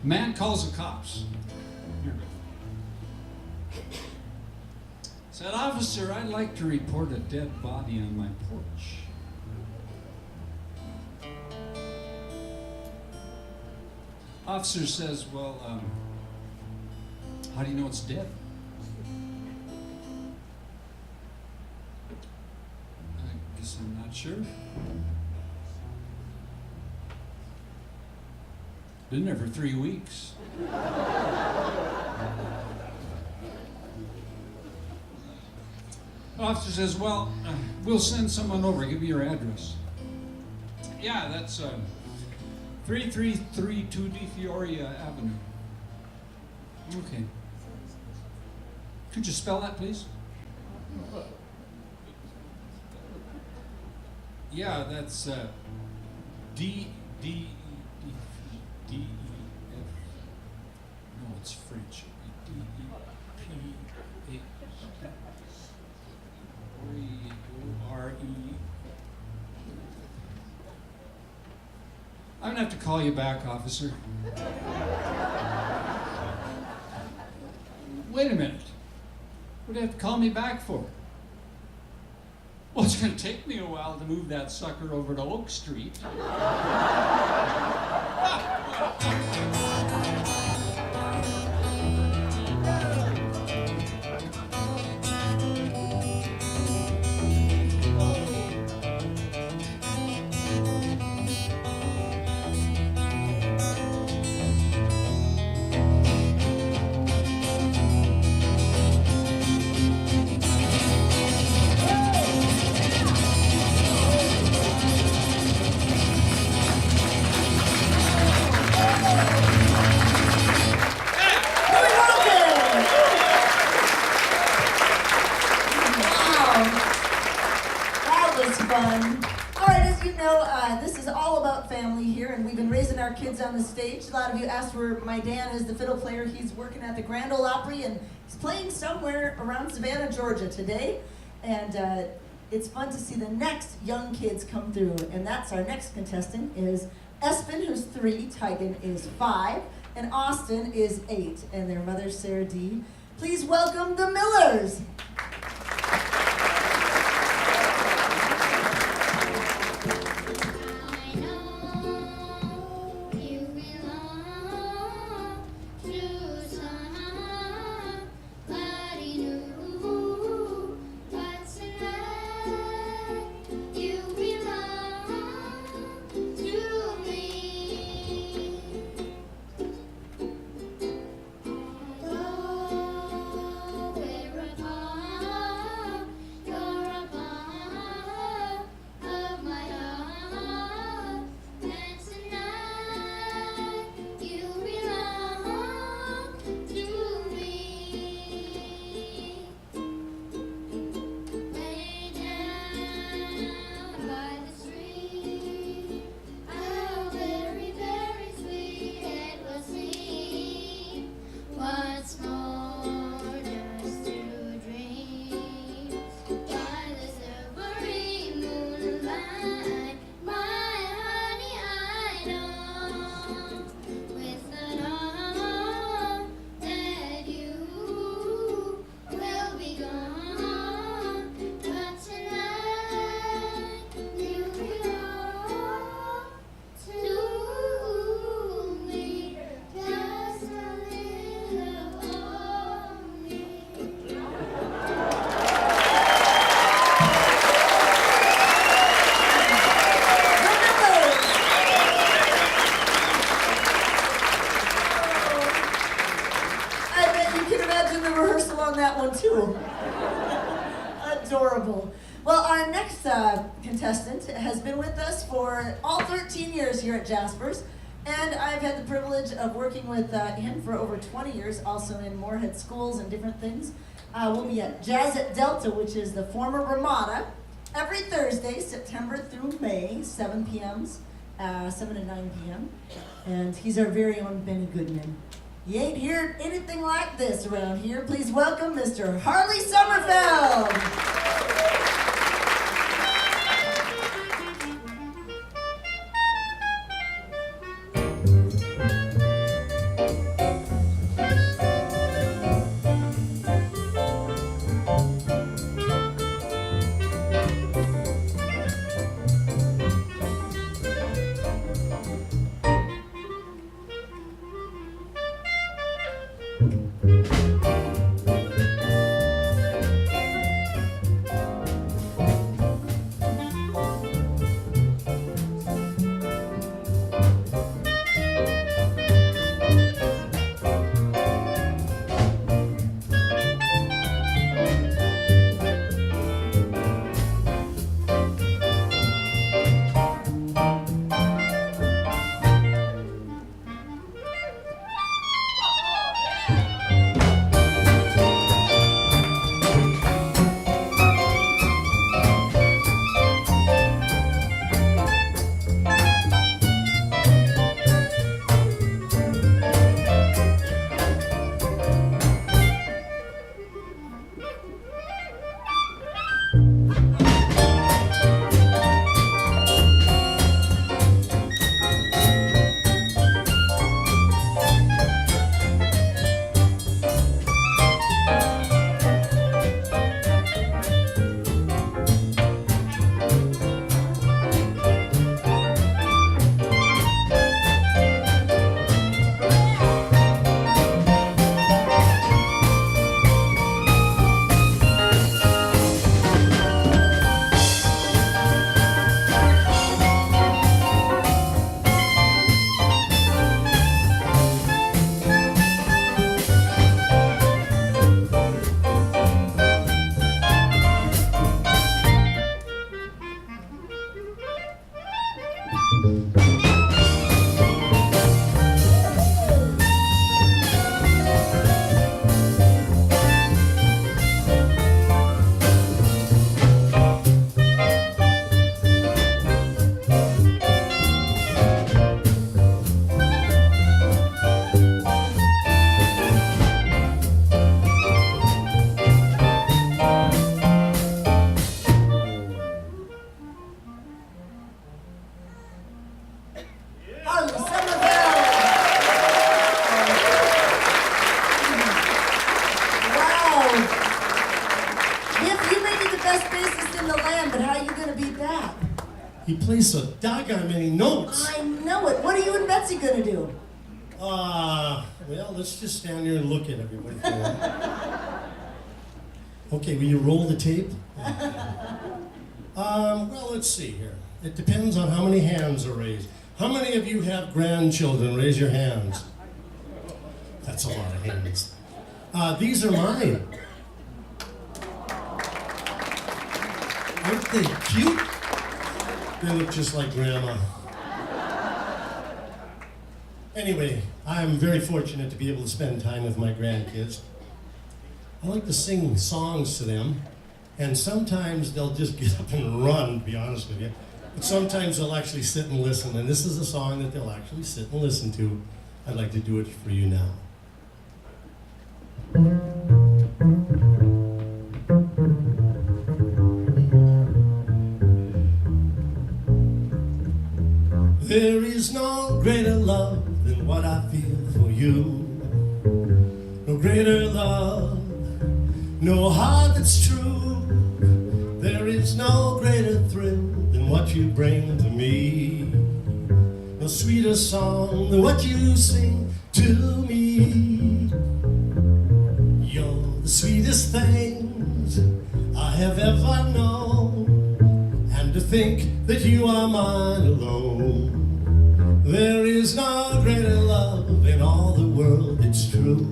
Man calls the cops. Said, officer, I'd like to report a dead body on my porch. Officer says, well, how do you know it's dead? I guess I'm not sure. Been there for 3 weeks. Officer says, well, we'll send someone over. Give me your address. Yeah, that's 3332 Di Fioria Avenue. Okay. Could you spell that, please? Yeah, that's D-E-F. No, it's French. D-E-P-H-R-E. I'm gonna have to call you back, officer. Wait a minute. What do you have to call me back for? Well, it's gonna take me a while to move that sucker over to Oak Street. fun. All right, as you know, this is all about family here, and we've been raising our kids on the stage. A lot of you asked where my Dan is, the fiddle player. He's working at the Grand Ole Opry, and he's playing somewhere around Savannah, Georgia today. And it's fun to see the next young kids come through. And that's our next contestant is Espen, who's 3, Tygan is 5, and Austin is 8, and their mother, Sarah D. Please welcome the Millers. Adorable. Well, our next contestant has been with us for all 13 years here at Jasper's, and I've had the privilege of working with him for over 20 years, also in Moorhead schools and different things. We'll be at Jazz at Delta, which is the former Ramada, every Thursday, September through May, 7 to 9 p.m. And he's our very own Benny Goodman. You ain't heard anything like this around here. Please welcome Mr. Harley Sommerfeld. the land, but how are you going to beat that? He plays so doggone many notes. I know it. What are you and Betsy going to do? Well, let's just stand here and look at everybody. For a minute. Okay, will you roll the tape? Well, let's see here. It depends on how many hands are raised. How many of you have grandchildren? Raise your hands. That's a lot of hands. These are mine. Aren't they cute? They look just like Grandma. Anyway, I'm very fortunate to be able to spend time with my grandkids. I like to sing songs to them, and sometimes they'll just get up and run, to be honest with you. But sometimes they'll actually sit and listen, and this is a song that they'll actually sit and listen to. I'd like to do it for you now. There is no greater love than what I feel for you. No greater love, no heart that's true. There is no greater thrill than what you bring to me. No sweeter song than what you sing to me. You're the sweetest things I have ever known, and to think that you are mine alone. There is no greater love in all the world, it's true.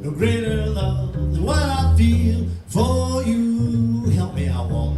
No greater love than what I feel for you. Help me out, woman.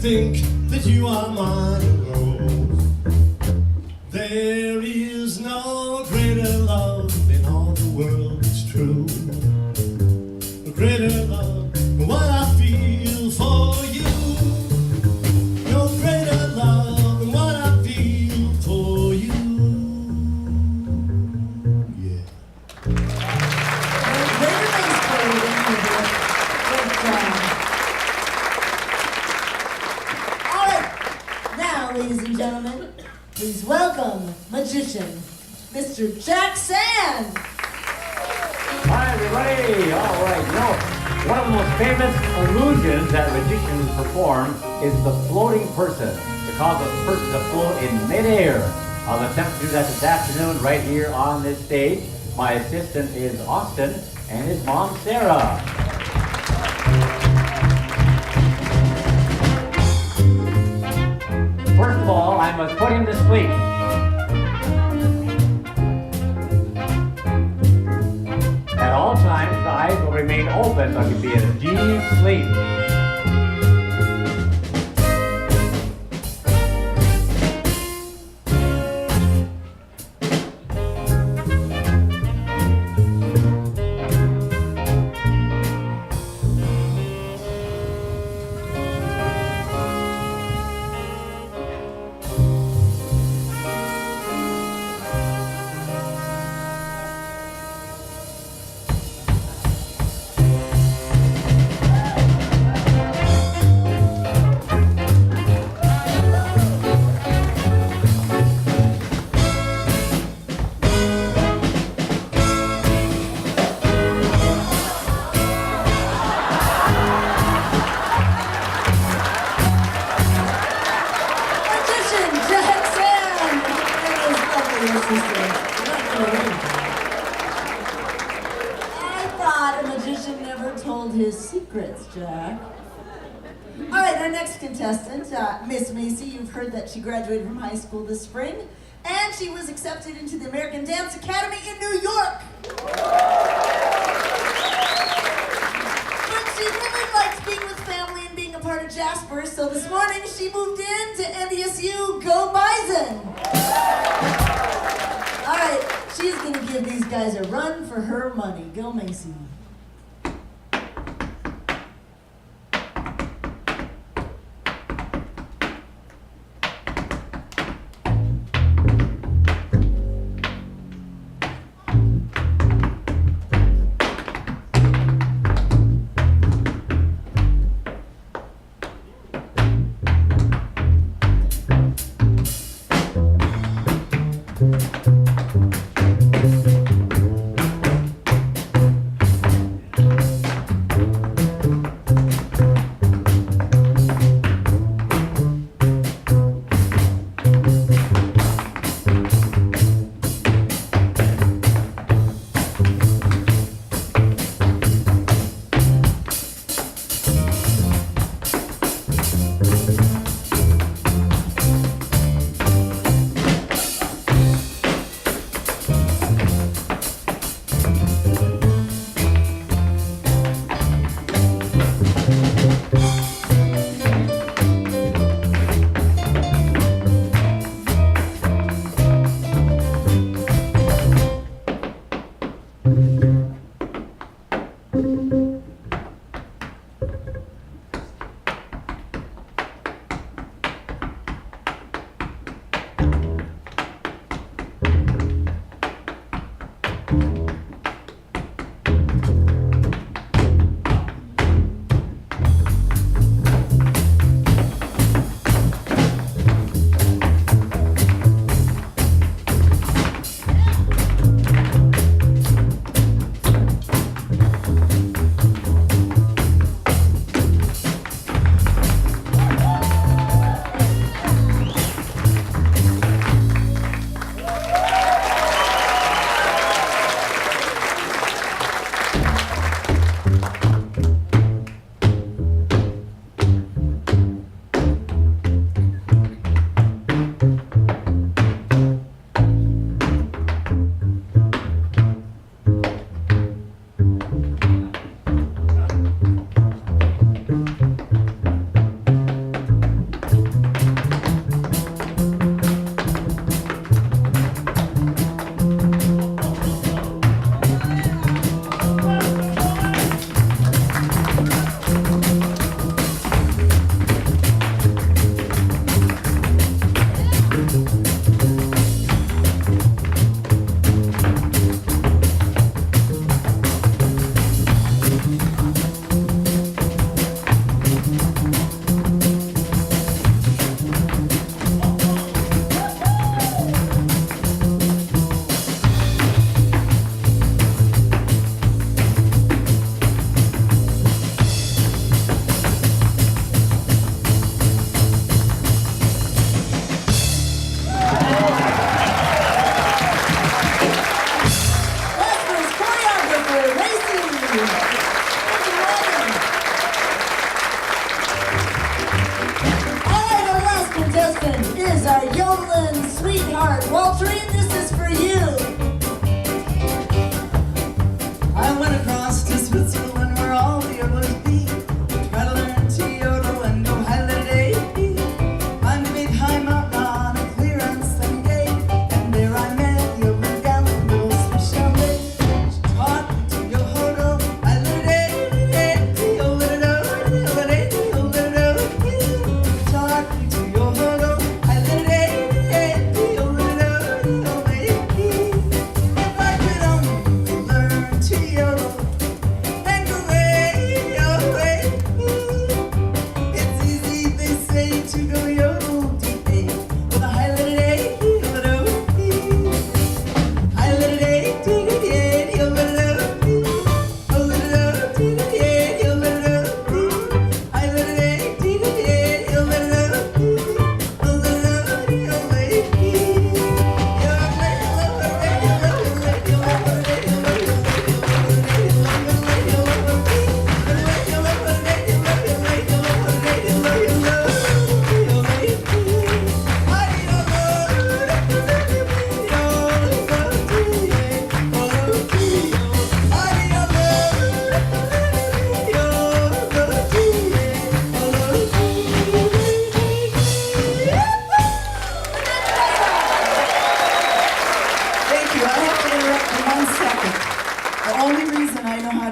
Think that you are mine alone. There is no greater love in all the world, it's true. A greater love than what I feel for you. No greater love than what I feel for you. Yeah. Greater bass player than you do. Good job. Ladies and gentlemen, please welcome magician, Mr. Jack Sand. Hi, everybody. All right. You know, one of the most famous illusions that magicians perform is the floating person, to cause a person to float in midair. I'll attempt to do that this afternoon right here on this stage. My assistant is Austin, and his mom, Sarah. First of all, I must put him to sleep. At all times, the eyes will remain open so he can be in a deep sleep. Magician Jack Sand and his lovely assistant. I thought a magician never told his secrets, Jack. All right, our next contestant, Miss Macy, you've heard that she graduated from high school this spring, and she was accepted into the American Dance Academy in New York. But she really likes being with family and being a part of Jasper, so this morning she moved in to NDSU. Go Bison! All right, she's going to give these guys a run for her money. Go, Macy.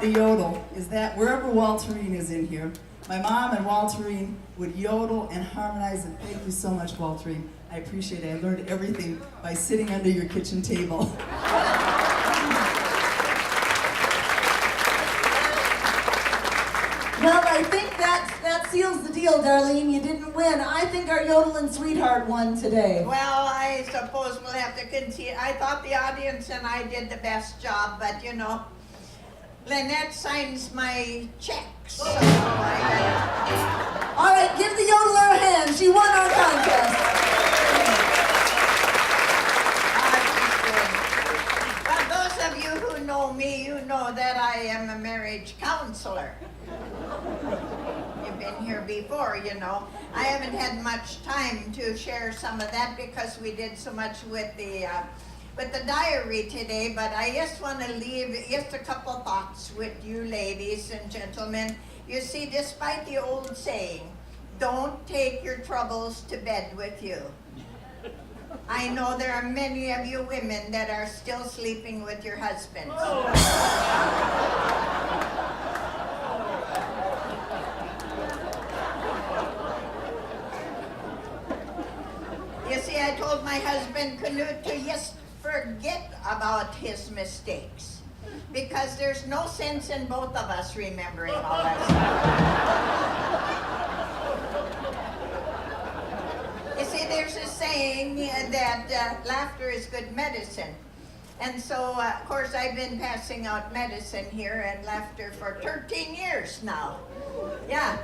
to yodel is that wherever Walterine is in here, my mom and Walterine would yodel and harmonize, and thank you so much, Walterine. I appreciate it. I learned everything by sitting under your kitchen table. Well, I think that seals the deal, Darlene. You didn't win. I think our yodeling sweetheart won today. Well, I suppose we'll have to continue. I thought the audience and I did the best job, but you know, Lynette signs my checks. So All right, give the yodeler a hand. She won our contest. But those of you who know me, you know that I am a marriage counselor. You've been here before, you know. I haven't had much time to share some of that because we did so much with the diary today, but I just want to leave just a couple thoughts with you ladies and gentlemen. You see, despite the old saying, don't take your troubles to bed with you. I know there are many of you women that are still sleeping with your husbands. You see, I told my husband, Knut, to just forget about his mistakes, because there's no sense in both of us remembering all that stuff. You see, there's a saying that laughter is good medicine. And so, of course, I've been passing out medicine here and laughter for 13 years now. Yeah.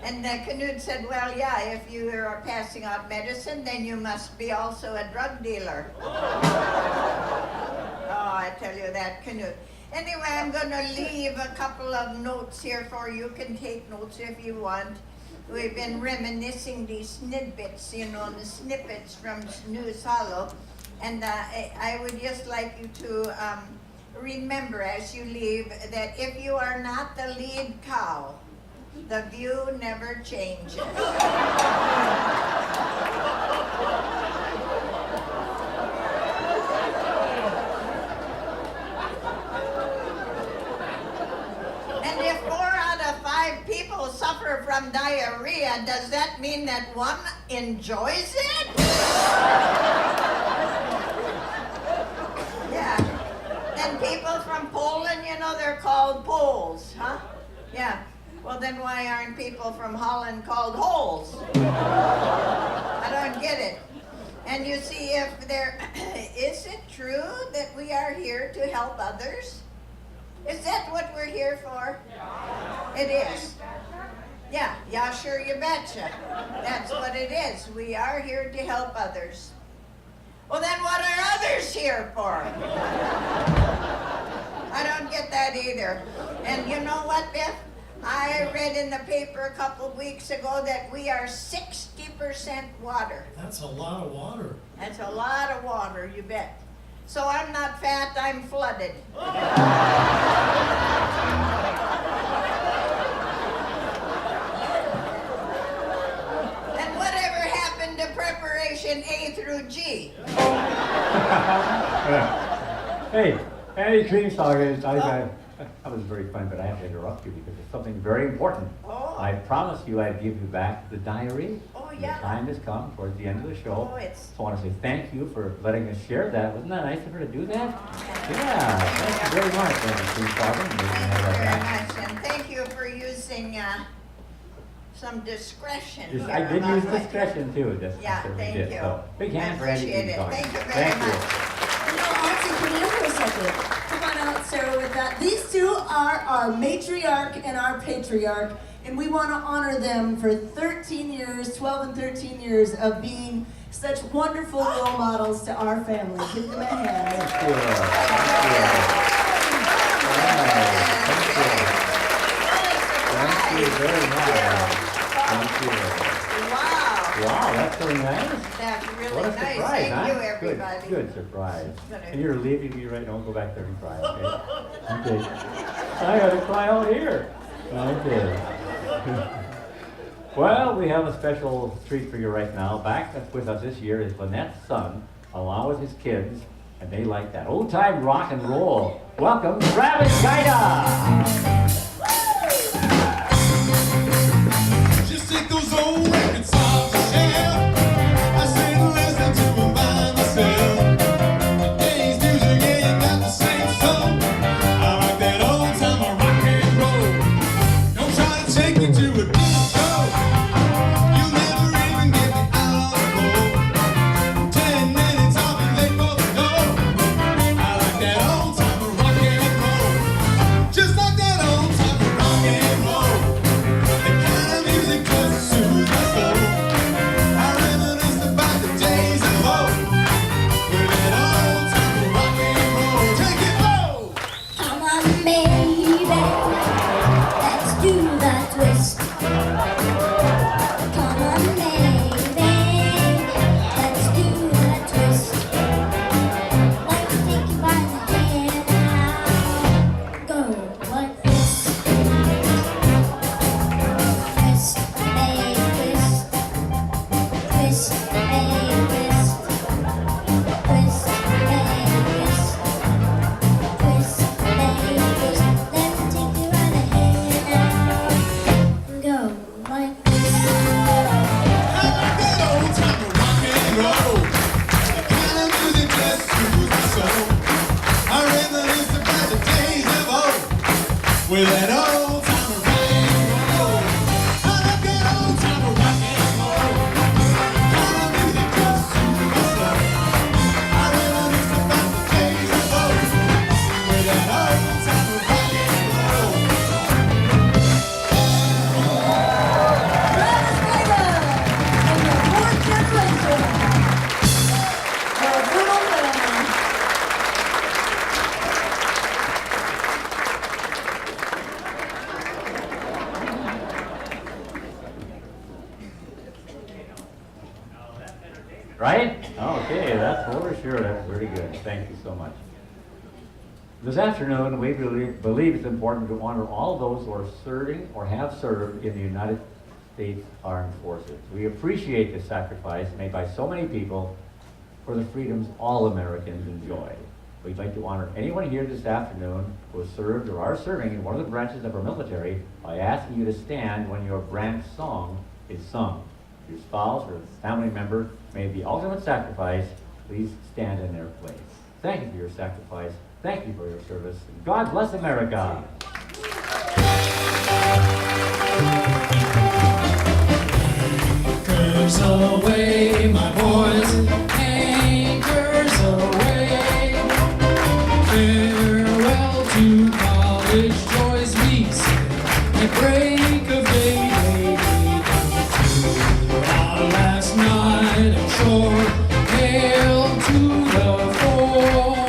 And Knut said, well, yeah, if you are passing out medicine, then you must be also a drug dealer. Oh, I tell you that, Knut. Anyway, I'm going to leave a couple of notes here for you. You can take notes if you want. We've been reminiscing these snippets, you know, the snippets from Snooze Hollow. And I would just like you to remember as you leave that if you are not the lead cow, the view never changes. And if 4 out of 5 people suffer from diarrhea, does that mean that one enjoys it? Yeah. And people from Poland, you know, they're called Poles, huh? Yeah. Well, then why aren't people from Holland called holes? I don't get it. And you see, if there, is it true that we are here to help others? Is that what we're here for? It is. Yeah, sure, you betcha. That's what it is. We are here to help others. Well, then what are others here for? I don't get that either. And you know what, Beth? I read in the paper a couple of weeks ago that we are 60% water. That's a lot of water. That's a lot of water, you bet. So I'm not fat, I'm flooded. And whatever happened to preparation A through G? Hey, Annie Dreamstalker, that was very fun, but I have to interrupt you because it's something very important. Oh. I promised you I'd give you back the diary. Oh, yeah. The time has come towards the end of the show. Oh, it's... So I want to say thank you for letting us share that. Wasn't that nice of her to do that? Yeah, thank you very much, Annie Dreamstalker. Thank you very much, and thank you for using some discretion. I did use discretion too. Yeah, thank you. So, big hand for Annie Appreciate it. Dreamstalker. Thank you very much. You know, Auntie, come here for a second. Come on out, Sarah, with that. These two are our matriarch and our patriarch, and we want to honor them for 13 years, 12 and 13 years of being such wonderful role models to our family. Give them a hand. Thank you. Thank you very much. Thank you. Wow, that's so nice. That's really What a nice. surprise, Thank huh? you, everybody. Good surprise. Gonna- And you're leaving me right now. Go back there and cry, okay? Okay. I gotta cry out here. Okay. Well, we have a special treat for you right now. Back with us this year is Lynette's son, along with his kids, and they like that old-time rock and roll. Welcome, Travis Gaida! Just take those old record songs and share. I sit and listen to them by myself. Today's music ain't got the same soul. I like that old time rock and roll. Don't try to take me to a disco. You'll never even get me out on the floor. 10 minutes I'll be late for the door. I like that old time rock and roll. Just like that old time rock and roll. The kind of music just soothes my soul. I reminisce about the days of old. With that old time rock and roll. Take it low! Come on, baby, let's do the twist. Come on, baby, let's do the twist. Let's take you by the hand now. Go like this. Twist, baby, twist. Twist, baby, twist. Twist, baby, twist. Twist, baby, twist. Let me take you by the hand now. Go like this. I like that old time rock and roll. The kind of music just soothes my soul. I reminisce about the days of old. With that old time rock and roll. I like that old time rock and roll. The kind of music just soothes my soul. I reminisce about the days of old. With that old time rock and roll. Travis Gaida from the fourth generation. The Brutal family. Right? Okay, that's for sure. That's pretty good. Thank you so much. This afternoon, we believe it's important to honor all those who are serving or have served in the United States Armed Forces. We appreciate the sacrifice made by so many people for the freedoms all Americans enjoy. We'd like to honor anyone here this afternoon who has served or are serving in one of the branches of our military by asking you to stand when your branch song is sung. Your spouse or family member made the ultimate sacrifice. Please stand in their place. Thank you for your sacrifice. Thank you for your service. And God bless America. Anchors away, my boys, anchors away. Farewell to college joys we say at break of day, our last night on shore, hail to the fore.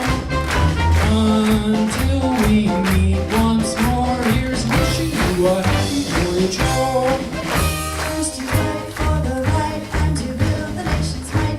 Until we meet once more, here's wishing you a happy voyage home. First you fight for the right and to build the nation's might.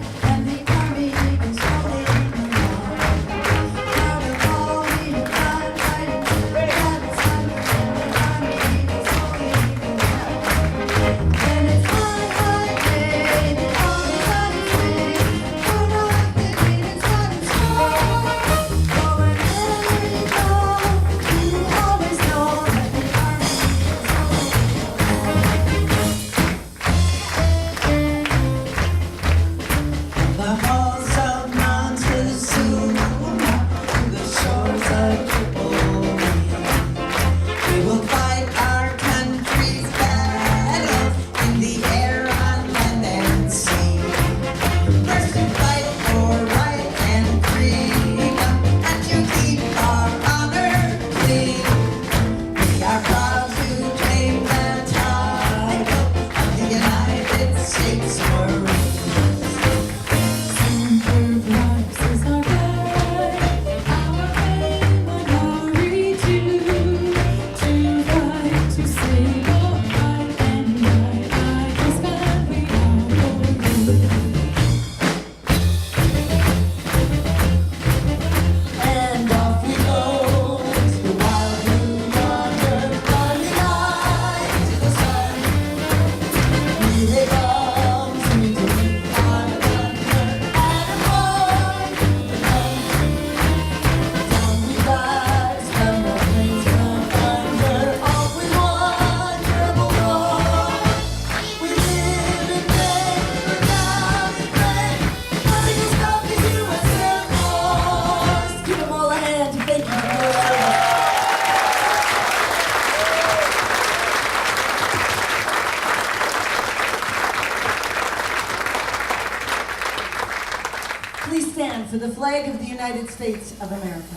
Please stand for the flag of the United States of America.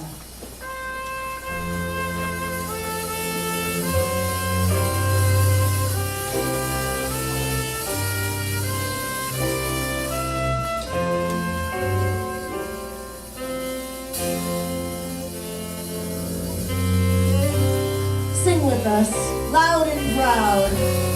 Sing with us, loud and proud.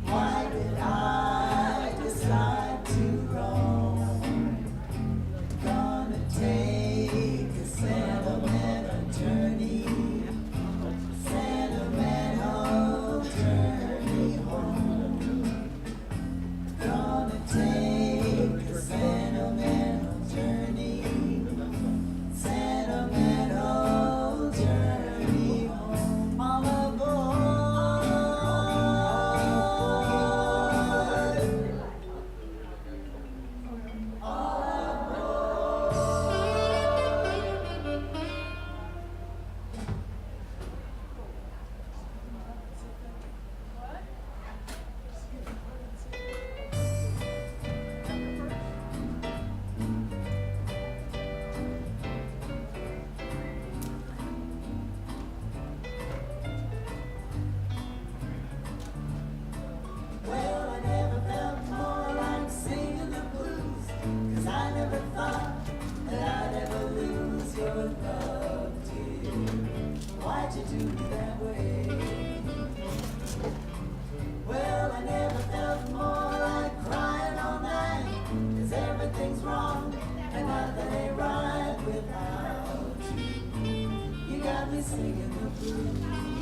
Why did I decide to roam? Gonna take a sentimental journey, sentimental journey home. Gonna take a sentimental journey, sentimental journey home. All aboard. Well, I never felt more like singing the blues, 'cause I never thought that I'd ever lose your love, dear. Why'd you do me that way? Well, I never felt more like crying all night, 'cause everything's wrong and nothing ain't right without you. You got me singing the blues.